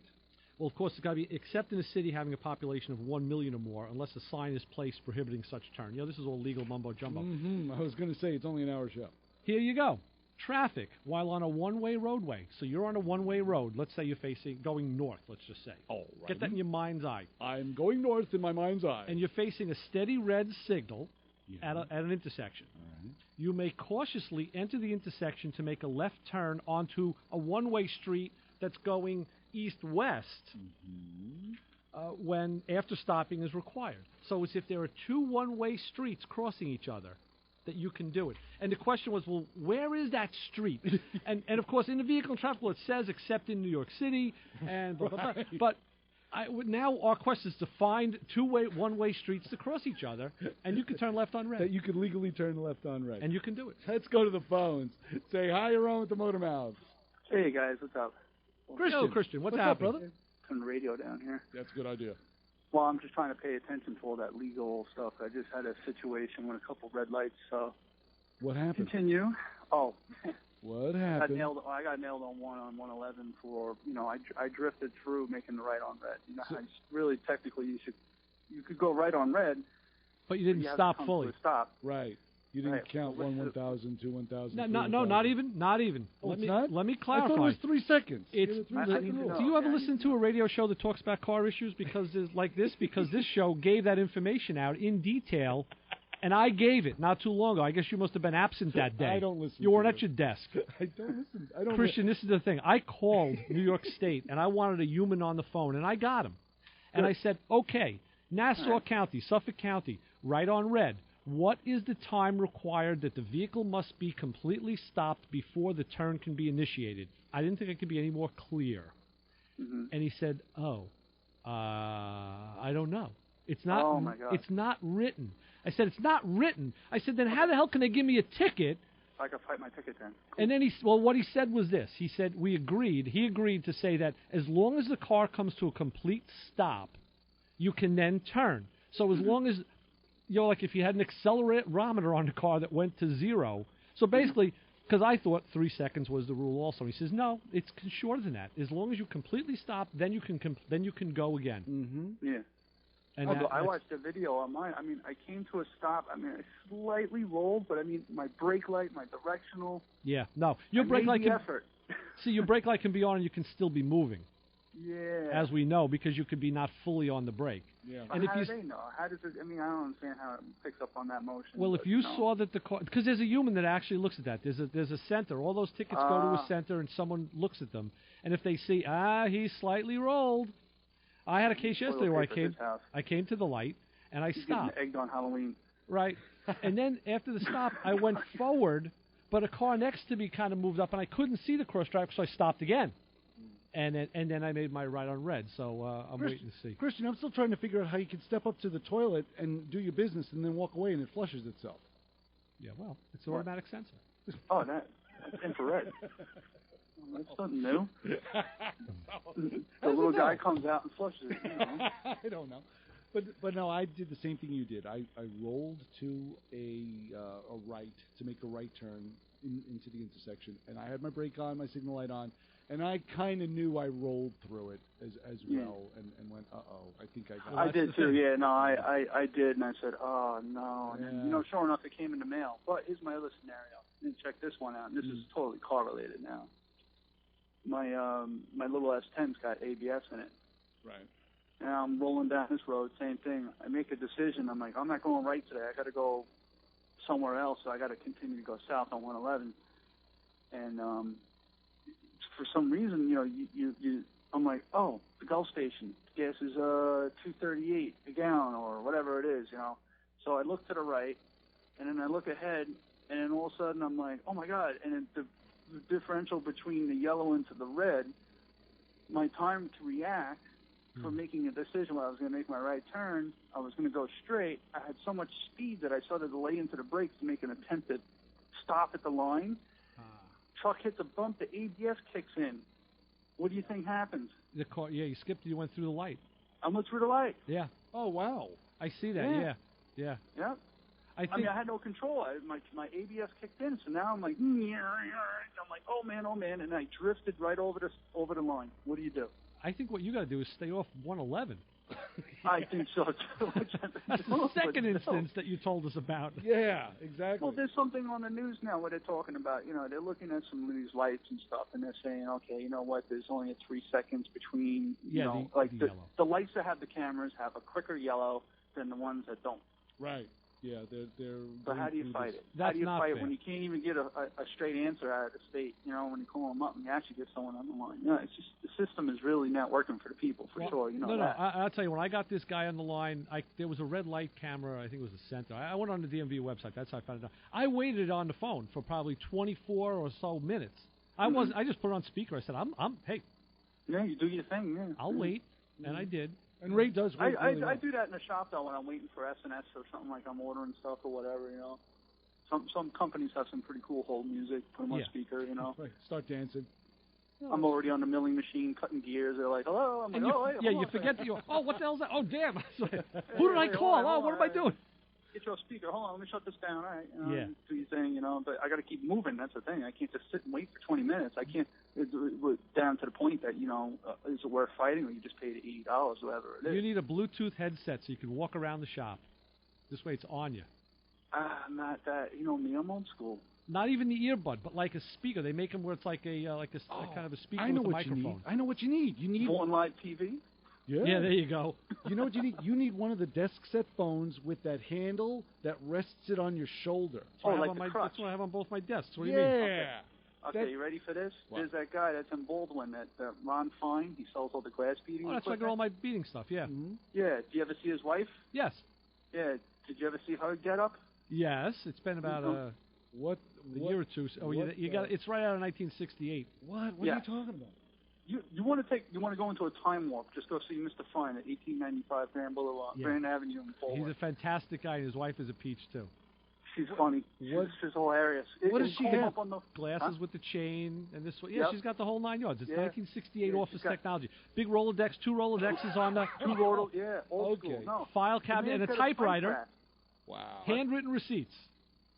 Well, of course, it's got to be except in a city having a population of 1 million or more, unless a sign is placed prohibiting such turn. This is all legal mumbo-jumbo. Mm-hmm. I was going to say, it's only an hour show. Here you go. Traffic while on a one-way roadway. So you're on a one-way road. Let's say you're going north, let's just say. Oh, right. Get that in your mind's eye. I'm going north in my mind's eye. And you're facing a steady red signal at an intersection. All right. You may cautiously enter the intersection to make a left turn onto a one-way street that's going east-west when after stopping is required. So it's if there are two one-way streets crossing each other that you can do it. And the question was, well, where is that street? and of course, in the vehicle and traffic law, it says except in New York City and blah, blah, blah. But now our question is to find one-way streets to cross each other, and you can turn left on red. That you can legally turn left on red. And you can do it. Let's go to the phones. Say hi, you're on with the Motor Mouth. Hey, guys, what's up? Christian, what's up, brother? Turn the radio down here. That's a good idea. Well, I'm just trying to pay attention to all that legal stuff. I just had a situation with a couple red lights, so... What happened? Continue. Oh. What happened? I got nailed on 111 for, I drifted through making the right on red. Really, technically, you could go right on red. But you didn't stop fully. Stop. Right. You didn't count 1,000, 2 1,000. No, not even. Oh, let me clarify. I thought it was 3 seconds. Do you ever listen to a radio show that talks about car issues because this show gave that information out in detail, and I gave it not too long ago. I guess you must have been absent that day. I don't listen. You weren't at your desk. I don't listen. Christian, this is the thing. I called New York State, and I wanted a human on the phone, and I got him. And I said, okay, Nassau County, Suffolk County, right on red. What is the time required that the vehicle must be completely stopped before the turn can be initiated? I didn't think it could be any more clear. Mm-hmm. And he said, I don't know. It's not. Oh my God. It's not written. I said, it's not written. I said, then how the hell can they give me a ticket? I can fight my ticket then. Cool. And then what he said was this. He said, he agreed to say that as long as the car comes to a complete stop, you can then turn. So as long as like if you had an accelerometer on the car that went to 0. So basically, because I thought 3 seconds was the rule also. He says, no, it's shorter than that. As long as you completely stop, then you can go again. Mm-hmm. Yeah. And I watched a video on mine. I mean, I came to a stop. I mean, I slightly rolled, but I mean, my brake light, my directional. Yeah, no, your brake light can. Effort. See, your brake light can be on, and you can still be moving. Yeah. As we know, because you could be not fully on the brake. Yeah. And how do they know? How does it? I mean, I don't understand how it picks up on that motion. Well, if you saw that the car, because there's a human that actually looks at that. There's a center. All those tickets go to a center, and someone looks at them. And if they see, he's slightly rolled. I had a case yesterday where I came to the light and I stopped. Egged on Halloween. Right. And then after the stop, I went forward, but a car next to me kind of moved up, and I couldn't see the cross drive, so I stopped again. And then I made my right on red, so I'm waiting to see. Christian, I'm still trying to figure out how you can step up to the toilet and do your business and then walk away and it flushes itself. Yeah, well, it's an automatic sensor. Oh, that's infrared. That's something new. The little guy comes out and flushes it. You know? I don't know. But no, I did the same thing you did. I rolled to a right to make a right turn into the intersection, and I had my brake on, my signal light on, and I kind of knew I rolled through it as well, and went, I think I got it. I did too, yeah. No, I did, and I said, oh, no. And then, sure enough, it came in the mail. But here's my other scenario. And check this one out, and this is totally correlated now. My little S10's got ABS in it. Right. And I'm rolling down this road, same thing. I make a decision. I'm like, I'm not going right today. I got to go somewhere else, so I got to continue to go south on 111. And for some reason, I'm like, oh, the Gulf station, gas is $2.38 a gallon or whatever it is, So I look to the right, and then I look ahead, and then all of a sudden I'm like, oh my God! And then the differential between the yellow and to the red, my time to react for making a decision when I was going to make my right turn, I was going to go straight. I had so much speed that I started to lay into the brakes to make an attempt at stop at the line. Truck hits a bump, the ABS kicks in. What do you think happens? The car, you skipped. You went through the light. I went through the light. Yeah. Oh wow. I see that. Yeah. Yeah. I mean, I had no control. My ABS kicked in, so now I'm like, I'm like, oh man, and I drifted right over the line. What do you do? I think what you got to do is stay off 111. I think so too. That's the second instance that you told us about. Yeah, exactly. Well, there's something on the news now where they're talking about, they're looking at some of these lights and stuff, and they're saying, okay, you know what? There's only 3 seconds between, the lights that have the cameras have a quicker yellow than the ones that don't. Right. Yeah, they're. So how do you fight it? That's how do you not fight fair. When you can't even get a straight answer out of the state? When you call them up and you actually get someone on the line. It's just the system is really not working for the people for sure. No. I'll tell you, when I got this guy on the line, there was a red light camera. I think it was the center. I went on the DMV website. That's how I found it out. I waited on the phone for probably 24 or so minutes. I just put it on speaker. I said, hey. Yeah, you do your thing. Yeah. I'll wait, and I did. And Ray does wait really well. I do that in the shop, though, when I'm waiting for S&S or something, like I'm ordering stuff or whatever, Some companies have some pretty cool hold music, put them on speaker, Right. Start dancing. I'm already on the milling machine, cutting gears. They're like, hello. I'm like, you forget that what the hell's that? Oh, damn. Who did I call? What am I doing? Get your speaker. Hold on, let me shut this down. All right. Do your thing, But I got to keep moving. That's the thing. I can't just sit and wait for 20 minutes. I can't. We're down to the point that, is it worth fighting, or you just paid $80, whatever it is. You need a Bluetooth headset so you can walk around the shop. This way it's on you. Not that. Me, I'm old school. Not even the earbud, but like a speaker. They make them where it's like a kind of a speaker with a microphone. I know what you need. You need Born Live TV. Yeah, there you go. You know what you need? You need one of the desk set phones with that handle that rests it on your shoulder. That's what I have on both my desks. What do you mean? Yeah. Okay, you ready for this? What? There's that guy that's in Baldwin, that Ron Fine. He sells all the glass beating. Oh, that's like all my beating stuff, yeah. Mm-hmm. Yeah. Did you ever see his wife? Yes. Yeah. Did you ever see her get up? Yes. It's been about a year or two. Oh, you got it's right out of 1968. What are you talking about? You want to go into a time warp? Just go see Mr. Fine at 1895 Grand Avenue in Baldwin. He's a fantastic guy, and his wife is a peach too. She's funny. She's hilarious. What does she have? Glasses with the chain and this one. Yeah, she's got the whole 9 yards. It's 1968 office technology. Big Rolodex, 2 Rolodexes on the... Old school. No. File cabinet and a typewriter. Wow. Handwritten receipts.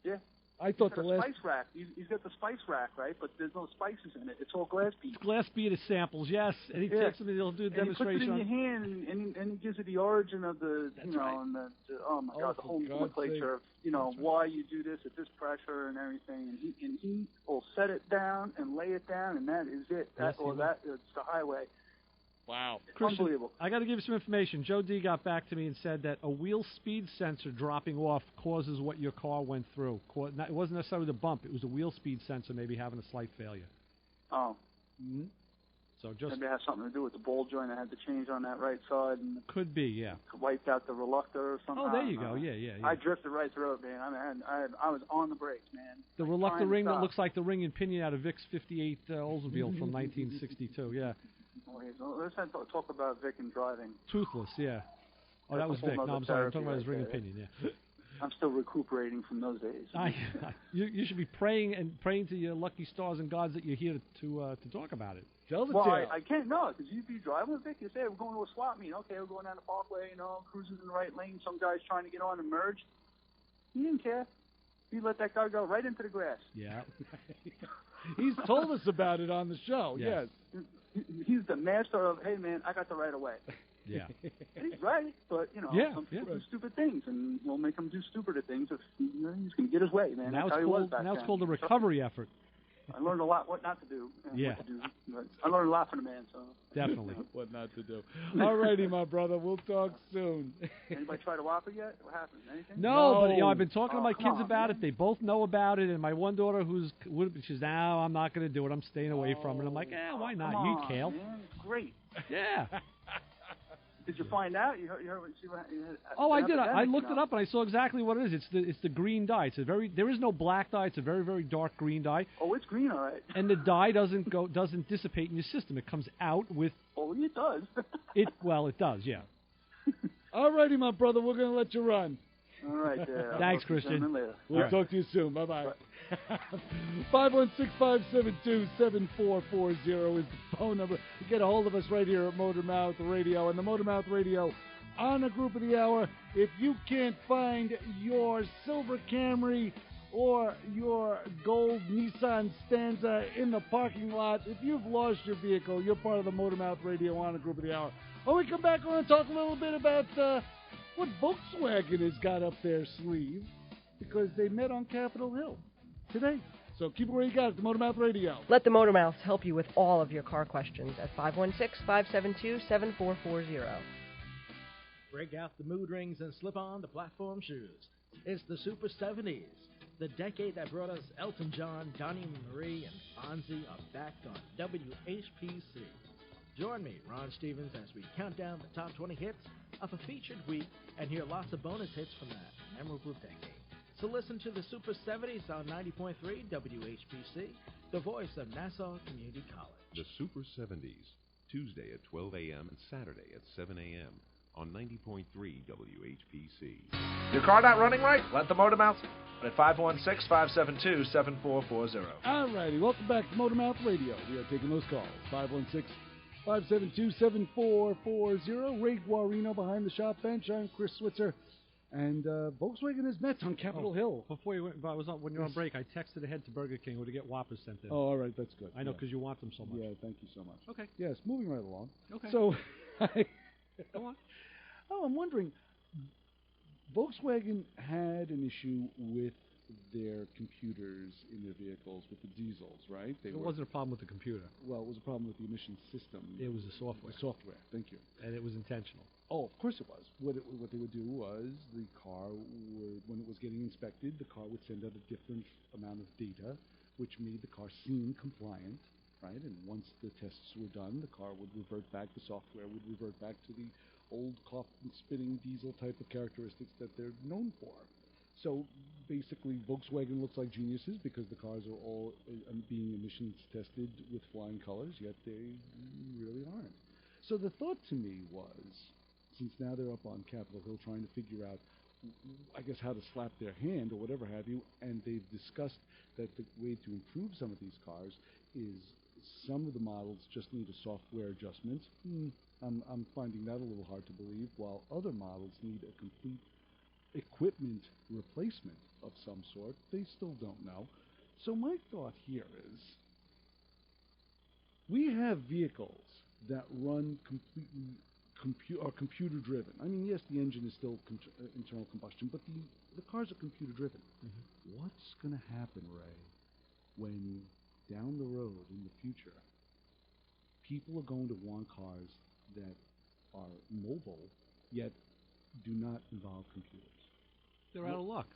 Yeah. I thought the He's got a last... spice rack. He's got the spice rack, right? But there's no spices in it. It's all glass beads. Glass beaded samples, yes. And he takes them and he'll do a And he demonstration. puts it in your hand, and he gives you the origin of the, That's right. and the oh my God, the whole nomenclature of, why you do this at this pressure and everything. And he will set it down and lay it down, and that is it. Yes, It's the highway. Wow. Christian, unbelievable. I got to give you some information. Joe D got back to me and said that a wheel speed sensor dropping off causes what your car went through. It wasn't necessarily the bump. It was a wheel speed sensor maybe having a slight failure. Oh. Mm-hmm. So just maybe it has something to do with the ball joint I had to change on that right side. And could be, yeah. Wiped out the reluctor or something. Oh, there you go. Yeah. I drifted right through it, man. I was on the brakes, man. The reluctor ring that looks like the ring and pinion out of Vic's 58 Oldsmobile from 1962, yeah. Let's talk about Vic and driving. Toothless, yeah. Oh, that was Vic. No, I'm sorry. I'm talking about his ring and pinion, yeah. I'm still recuperating from those days. You should be praying to your lucky stars and gods that you're here to talk about it. Tell the tale. I can't, no, because you'd be driving with Vic. You say, we're going to a swap meet. Okay, we're going down the parkway, cruising in the right lane. Some guy's trying to get on and merge. He didn't care. He let that guy go right into the grass. Yeah. He's told us about it on the show, yes. He's the master of, hey, man, I got the right of way. Yeah. And he's right, but, some people do stupid things, and we'll make him do stupider things if he's going to get his way, man. Now it's called a recovery effort. I learned a lot what not to do and what to do. But I learned a lot from the man, so. Definitely. What not to do. All righty, my brother. We'll talk soon. Anybody try to whopper yet? What happened? Anything? No, but I've been talking to my kids about it. They both know about it, and my one daughter she's now I'm not going to do it. I'm staying away from it. I'm like, why not? Come You on, Kale. Man. It's great. Yeah. Did you find out? You heard I did. I looked it up and I saw exactly what it is. It's the green dye. There is no black dye. It's a very, very dark green dye. Oh, it's green, all right. And the dye doesn't dissipate in your system. It comes out with. Oh, it does. It does, yeah. All righty, my brother. We're going to let you run. All right. Thanks, Christian. We'll talk to you soon. Bye-bye. 516-572-7440 is the phone number. You get a hold of us right here at Motormouth Radio. And the Motormouth Radio Honor Group of the Hour. If you can't find your silver Camry or your gold Nissan Stanza in the parking lot, if you've lost your vehicle, you're part of the Motormouth Radio Honor Group of the Hour. When we come back, we're going to talk a little bit about what Volkswagen has got up their sleeve, because they met on Capitol Hill today. So keep it where you got it, the Motormouth Radio. Let the Motormouths help you with all of your car questions at 516-572-7440. Break out the mood rings and slip on the platform shoes. It's the Super 70s, the decade that brought us Elton John, Donnie Marie, and Fonzie are back on WHPC. Join me, Ron Stevens, as we count down the top 20 hits of a featured week and hear lots of bonus hits from that memorable decade. So listen to the Super 70s on 90.3 WHPC, the voice of Nassau Community College. The Super 70s, Tuesday at 12 a.m. and Saturday at 7 a.m. on 90.3 WHPC. Your car not running right? Let the Motormouth at 516-572-7440. All righty, welcome back to Motormouth Radio. We are taking those calls. 516-572-7440. Ray Guarino behind the shop bench. I'm Chris Switzer. And Volkswagen has met on Capitol Hill. Before you went, when you're on break, I texted ahead to Burger King to get Whoppers sent in. Oh, all right, that's good. I know, because you want them so much. Yeah, thank you so much. Okay. Yes, moving right along. Okay. So, go on. I'm wondering, Volkswagen had an issue with their computers in their vehicles with the diesels, right? It wasn't a problem with the computer. Well, it was a problem with the emission system. It was the software. Thank you. And it was intentional. Oh, of course it was. What they would do was the car when it was getting inspected, the car would send out a different amount of data, which made the car seem compliant, right? And once the tests were done, the car would revert back, the software would revert back to the old cloth-spinning diesel type of characteristics that they're known for. So basically, Volkswagen looks like geniuses because the cars are all being emissions tested with flying colors, yet they really aren't. So the thought to me was, since now they're up on Capitol Hill trying to figure out, I guess, how to slap their hand or whatever have you, and they've discussed that the way to improve some of these cars is some of the models just need a software adjustment. I'm finding that a little hard to believe, while other models need a complete equipment replacement of some sort. They still don't know. So my thought here is, we have vehicles that run completely computer-driven. I mean, yes, the engine is still internal combustion, but the cars are computer-driven. Mm-hmm. What's going to happen, Ray, when down the road in the future, people are going to want cars that are mobile, yet do not involve computers? They're out of luck.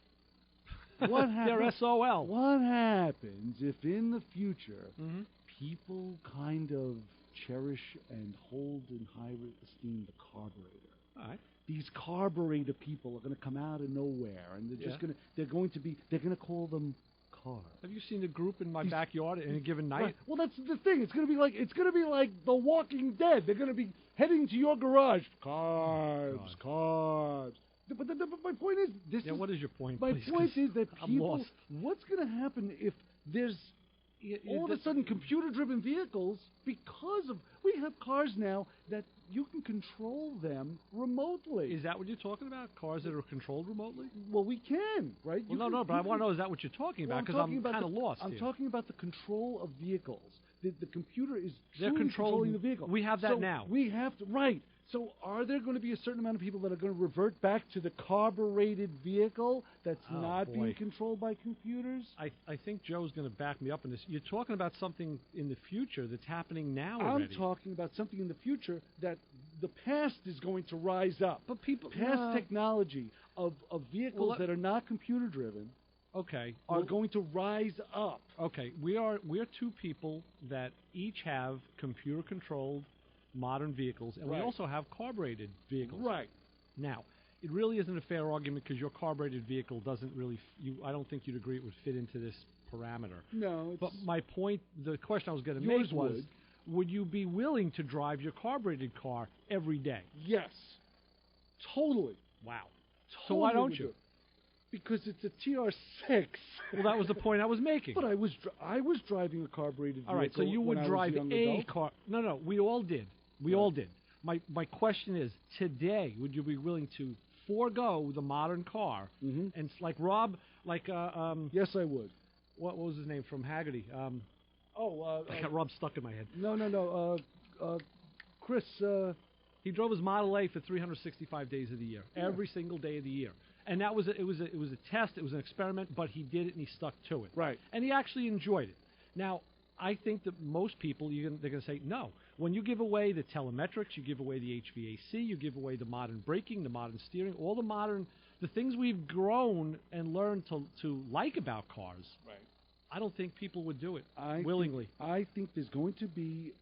What They're SOL. What happens if in the future people kind of cherish and hold in high esteem the carburetor? All right. These carburetor people are going to come out of nowhere, and they're going to call them cars. Have you seen the group in my backyard in a given night? Right. Well, that's the thing. It's going to be like The Walking Dead. They're going to be heading to your garage. Carbs. But my point is, what is your point? My please, point is that I'm people. lost. What's going to happen if there's all of a sudden computer-driven vehicles? Because of we have cars now that you can control them remotely. Is that what you're talking about? Cars that are controlled remotely? Well, we can, right? Well, but I want to know, is that what you're talking about? Because I'm kind of lost. I'm here. talking about the control of vehicles. The computer is They're controlling the vehicle. We have that now. We have to, right. So are there going to be a certain amount of people that are going to revert back to the carbureted vehicle that's being controlled by computers? I think Joe's going to back me up in this. You're talking about something in the future that's happening now already. I'm talking about something in the future that the past is going to rise up. But people... Past technology of vehicles that are not computer-driven are going to rise up. Okay, we're two people that each have computer-controlled modern vehicles, and we also have carbureted vehicles. Right. Now, it really isn't a fair argument because your carbureted vehicle doesn't really... I don't think you'd agree it would fit into this parameter. No. But my point, the question I was going to make was, would you be willing to drive your carbureted car every day? Yes. Totally. Wow. Totally. So why don't you? Because it's a TR6. Well, that was the point I was making. But I was driving a carbureted vehicle. All right, so you would drive a car. No, we all did. We all did. My question is, today, would you be willing to forego the modern car and like Rob, yes, I would. What was his name from Haggerty? I got Rob stuck in my head. No. Chris. He drove his Model A for 365 days of the year, every single day of the year. And that was it was a test, it was an experiment, but he did it and he stuck to it. Right. And he actually enjoyed it. Now, I think that most people, they're going to say, no. When you give away the telemetrics, you give away the HVAC, you give away the modern braking, the modern steering, all the things we've grown and learned to like about cars. Right. I don't think people would do it willingly. I think there's going to be,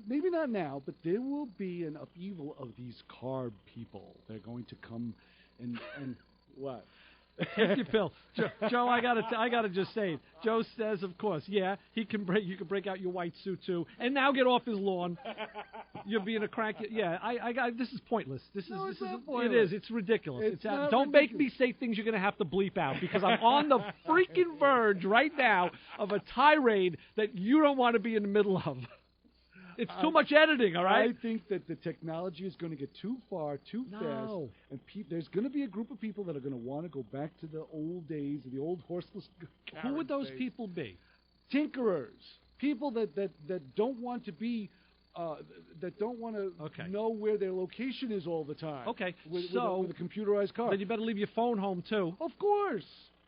maybe not now, but there will be an upheaval of these carb people. They're going to come and what? Take your pill, Joe. I gotta just say it. Joe says, of course, you can break out your white suit too, and now get off his lawn. You're being a crank. Yeah, this is pointless. This is pointless. It is. It's ridiculous. ridiculous. Don't make me say things you're gonna have to bleep out because I'm on the freaking verge right now of a tirade that you don't want to be in the middle of. It's too much editing, all right? I think that the technology is going to get too far, too fast, and there's going to be a group of people that are going to want to go back to the old days, the old horseless carriage. Who would those days. people be? Tinkerers, people that don't want to be, that don't want to know where their location is all the time. Okay, with a computerized car. Then you better leave your phone home too. Of course.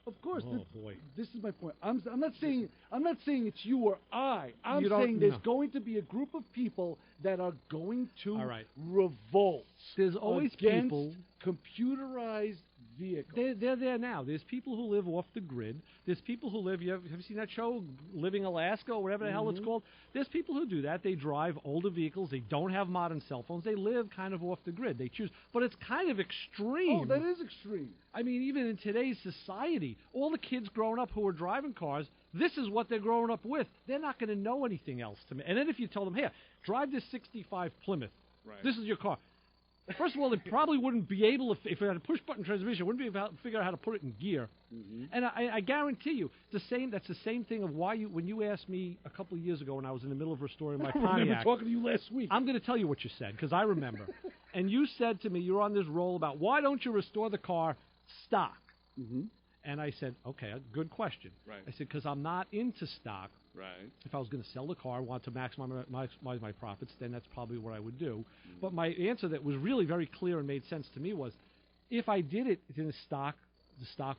Of course. Oh, boy. This is my point. I'm not saying it's you or I. I'm saying there's going to be a group of people that are going to revolt. There's always against people computerized vehicles. They're there now. There's people who live off the grid. There's people who live. Have you seen that show, Living Alaska, or whatever the hell it's called? There's people who do that. They drive older vehicles. They don't have modern cell phones. They live kind of off the grid. They choose, but it's kind of extreme. Oh, that is extreme. I mean, even in today's society, all the kids growing up who are driving cars, this is what they're growing up with. They're not going to know anything else. And then if you tell them, here, drive this '65 Plymouth. Right. This is your car. First of all, it probably wouldn't be able to, if it had a push-button transmission, it wouldn't be able to figure out how to put it in gear. Mm-hmm. And I guarantee you, that's the same thing of why when you asked me a couple of years ago when I was in the middle of restoring my Pontiac. I remember talking to you last week. I'm going to tell you what you said, because I remember. And you said to me, you're on this roll about, why don't you restore the car stock? Mm-hmm. And I said, okay, a good question. Right. I said, because I'm not into stock. Right. If I was going to sell the car, I want to maximize my profits, then that's probably what I would do. But my answer that was really very clear and made sense to me was, if I did it in the stock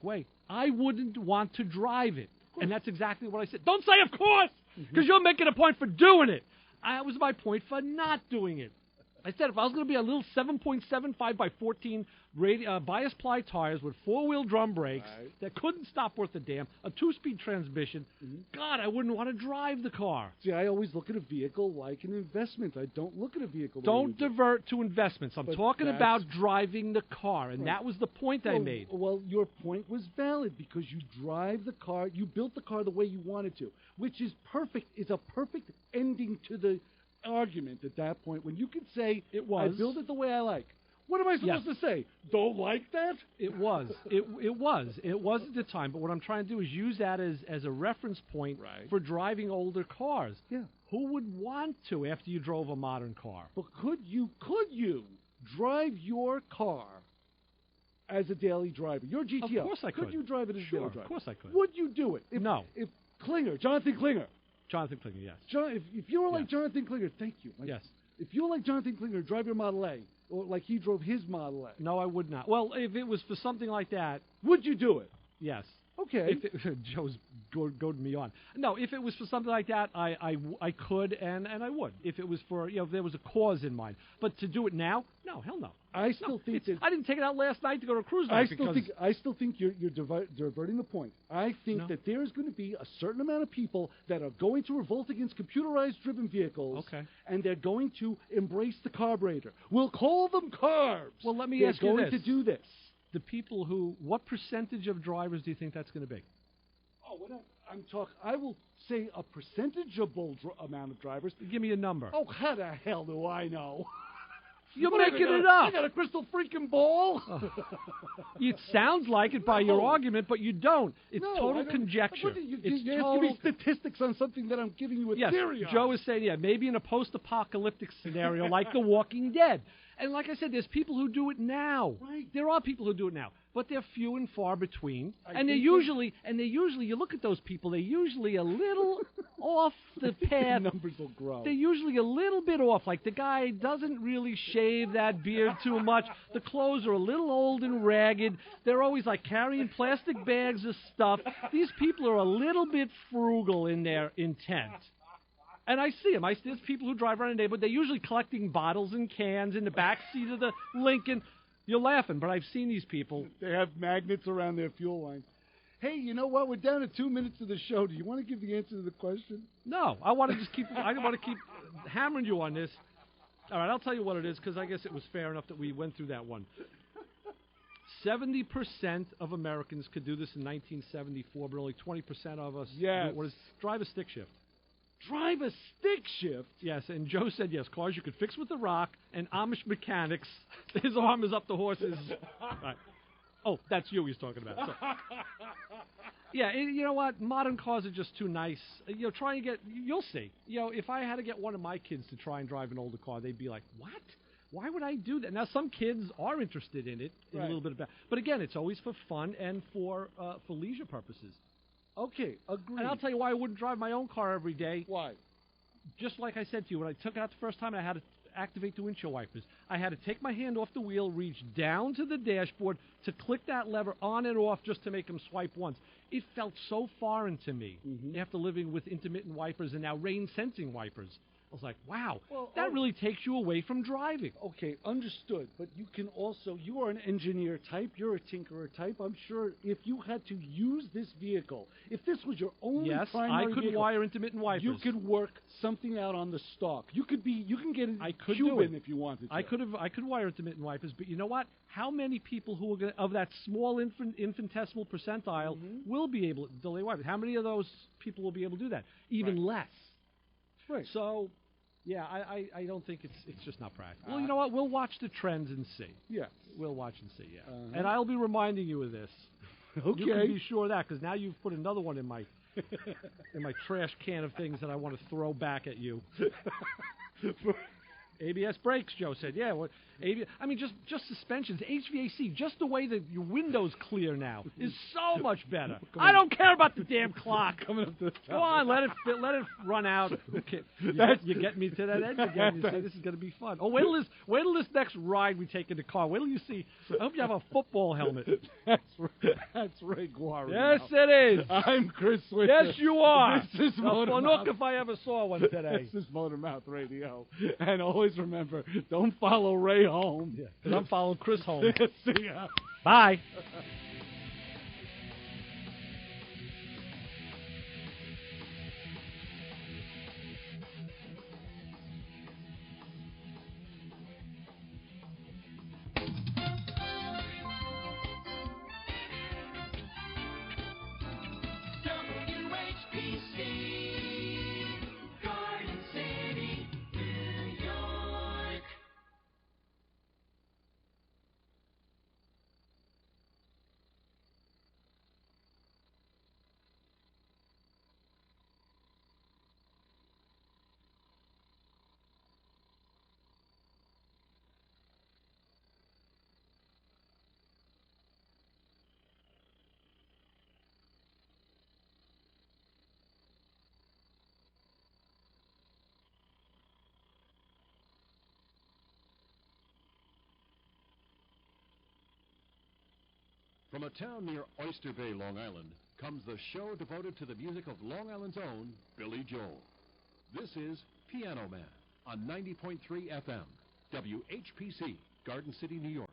way, I wouldn't want to drive it. And that's exactly what I said. Don't say of course, because you're making a point for doing it. That was my point for not doing it. I said if I was going to be a little 7.75 by 14 bias ply tires with four-wheel drum brakes that couldn't stop worth a damn, a two-speed transmission, God, I wouldn't want to drive the car. See, I always look at a vehicle like an investment. I don't look at a vehicle. Don't divert to investments. I'm talking about driving the car, and that was the point I made. Well, your point was valid because you drive the car, you built the car the way you wanted to, which is perfect. It's a perfect ending to the argument at that point when you could say, I built it the way I like. What am I supposed to say? Don't like that? It was. It was at the time. But what I'm trying to do is use that as a reference point for driving older cars. Yeah. Who would want to after you drove a modern car? But could you drive your car as a daily driver? Your GTO. Of course I could. Could you drive it as a daily driver? Of course I could. Would you do it? No. If Jonathan Klinger, yes. If you were like Jonathan Klinger, thank you. Yes. If you were like Jonathan Klinger, drive your Model A, or like he drove his Model A. No, I would not. Well, if it was for something like that. Would you do it? Yes. Okay. Joe's goading me on. No, if it was for something like that, I could and I would. If it was for, if there was a cause in mind. But to do it now? No, hell no. I still think that... I didn't take it out last night to go to a cruise night I still think you're diverting the point. I think that there's going to be a certain amount of people that are going to revolt against computerized driven vehicles. Okay. And they're going to embrace the carburetor. We'll call them carbs. Well, let me ask you this. They're going to do this. The people what percentage of drivers do you think that's going to be? Oh, I will say a percentageable amount of drivers. Give me a number. Oh, how the hell do I know? You're making it up. I got a crystal freaking ball. It sounds like it by your argument, but you don't. It's total conjecture. You're asking me statistics on something that I'm giving you a theory on. Joe is saying, maybe in a post-apocalyptic scenario like The Walking Dead. And like I said, there's people who do it now. Right. There are people who do it now, but they're few and far between. And they're usually, you look at those people, they're usually a little off the path. The numbers will grow. They're usually a little bit off. Like the guy doesn't really shave that beard too much. The clothes are a little old and ragged. They're always like carrying plastic bags of stuff. These people are a little bit frugal in their intent. And I see them. There's people who drive around the neighborhood. They're usually collecting bottles and cans in the back seat of the Lincoln. You're laughing, but I've seen these people. They have magnets around their fuel line. Hey, you know what? We're down to 2 minutes of the show. Do you want to give the answer to the question? No, I want to just keep. I want to keep hammering you on this. All right, I'll tell you what it is because I guess it was fair enough that we went through that one. 70% of Americans could do this in 1974, but only 20% of us drive a stick shift. Drive a stick shift? Yes, and Joe said yes. Cars you could fix with a rock and Amish mechanics. His arm is up the horses. Right. Oh, that's you he's talking about. So. Yeah, you know what? Modern cars are just too nice. Try and you'll see. If I had to get one of my kids to try and drive an older car, they'd be like, what? Why would I do that? Now, some kids are interested in it a little bit. But again, it's always for fun and for leisure purposes. Okay, agreed. And I'll tell you why I wouldn't drive my own car every day. Why? Just like I said to you, when I took it out the first time, I had to activate the windshield wipers. I had to take my hand off the wheel, reach down to the dashboard to click that lever on and off just to make them swipe once. It felt so foreign to me after living with intermittent wipers and now rain-sensing wipers. I was like, wow, that really takes you away from driving. Okay, understood. But you can also, you are an engineer type, you're a tinkerer type. I'm sure if you had to use this vehicle, if this was your only primary I could vehicle, wire intermittent wipers. You could work something out on the stock. You can get a Cuban if you wanted to. I could wire intermittent wipers, but you know what? How many people who are of that small infinitesimal percentile will be able to delay wipers? How many of those people will be able to do that? Even less. Right. So, Yeah, I don't think it's just not practical. Well, you know what? We'll watch the trends and see. Yeah. We'll watch and see, yeah. And I'll be reminding you of this. Okay. You can be sure of that, because now you've put another one in my trash can of things that I want to throw back at you. ABS brakes, Joe said. Yeah, what? I mean, just suspensions, HVAC, just the way that your windows clear now is so much better. I don't care about the damn clock. Coming up to Go on, let it run out. Okay. You get me to that edge again. You say this is going to be fun. Oh, wait till this next ride we take in the car. Wait till you see. I hope you have a football helmet. That's Ray Guari. Yes, it is. I'm Chris Switzer. Yes, you are. This is Motormouth. If I ever saw one today. This is Motormouth Radio. And always remember, don't follow Ray home. Yeah, because I'm following Chris home. See ya. Bye. From a town near Oyster Bay, Long Island, comes the show devoted to the music of Long Island's own Billy Joel. This is Piano Man on 90.3 FM, WHPC, Garden City, New York.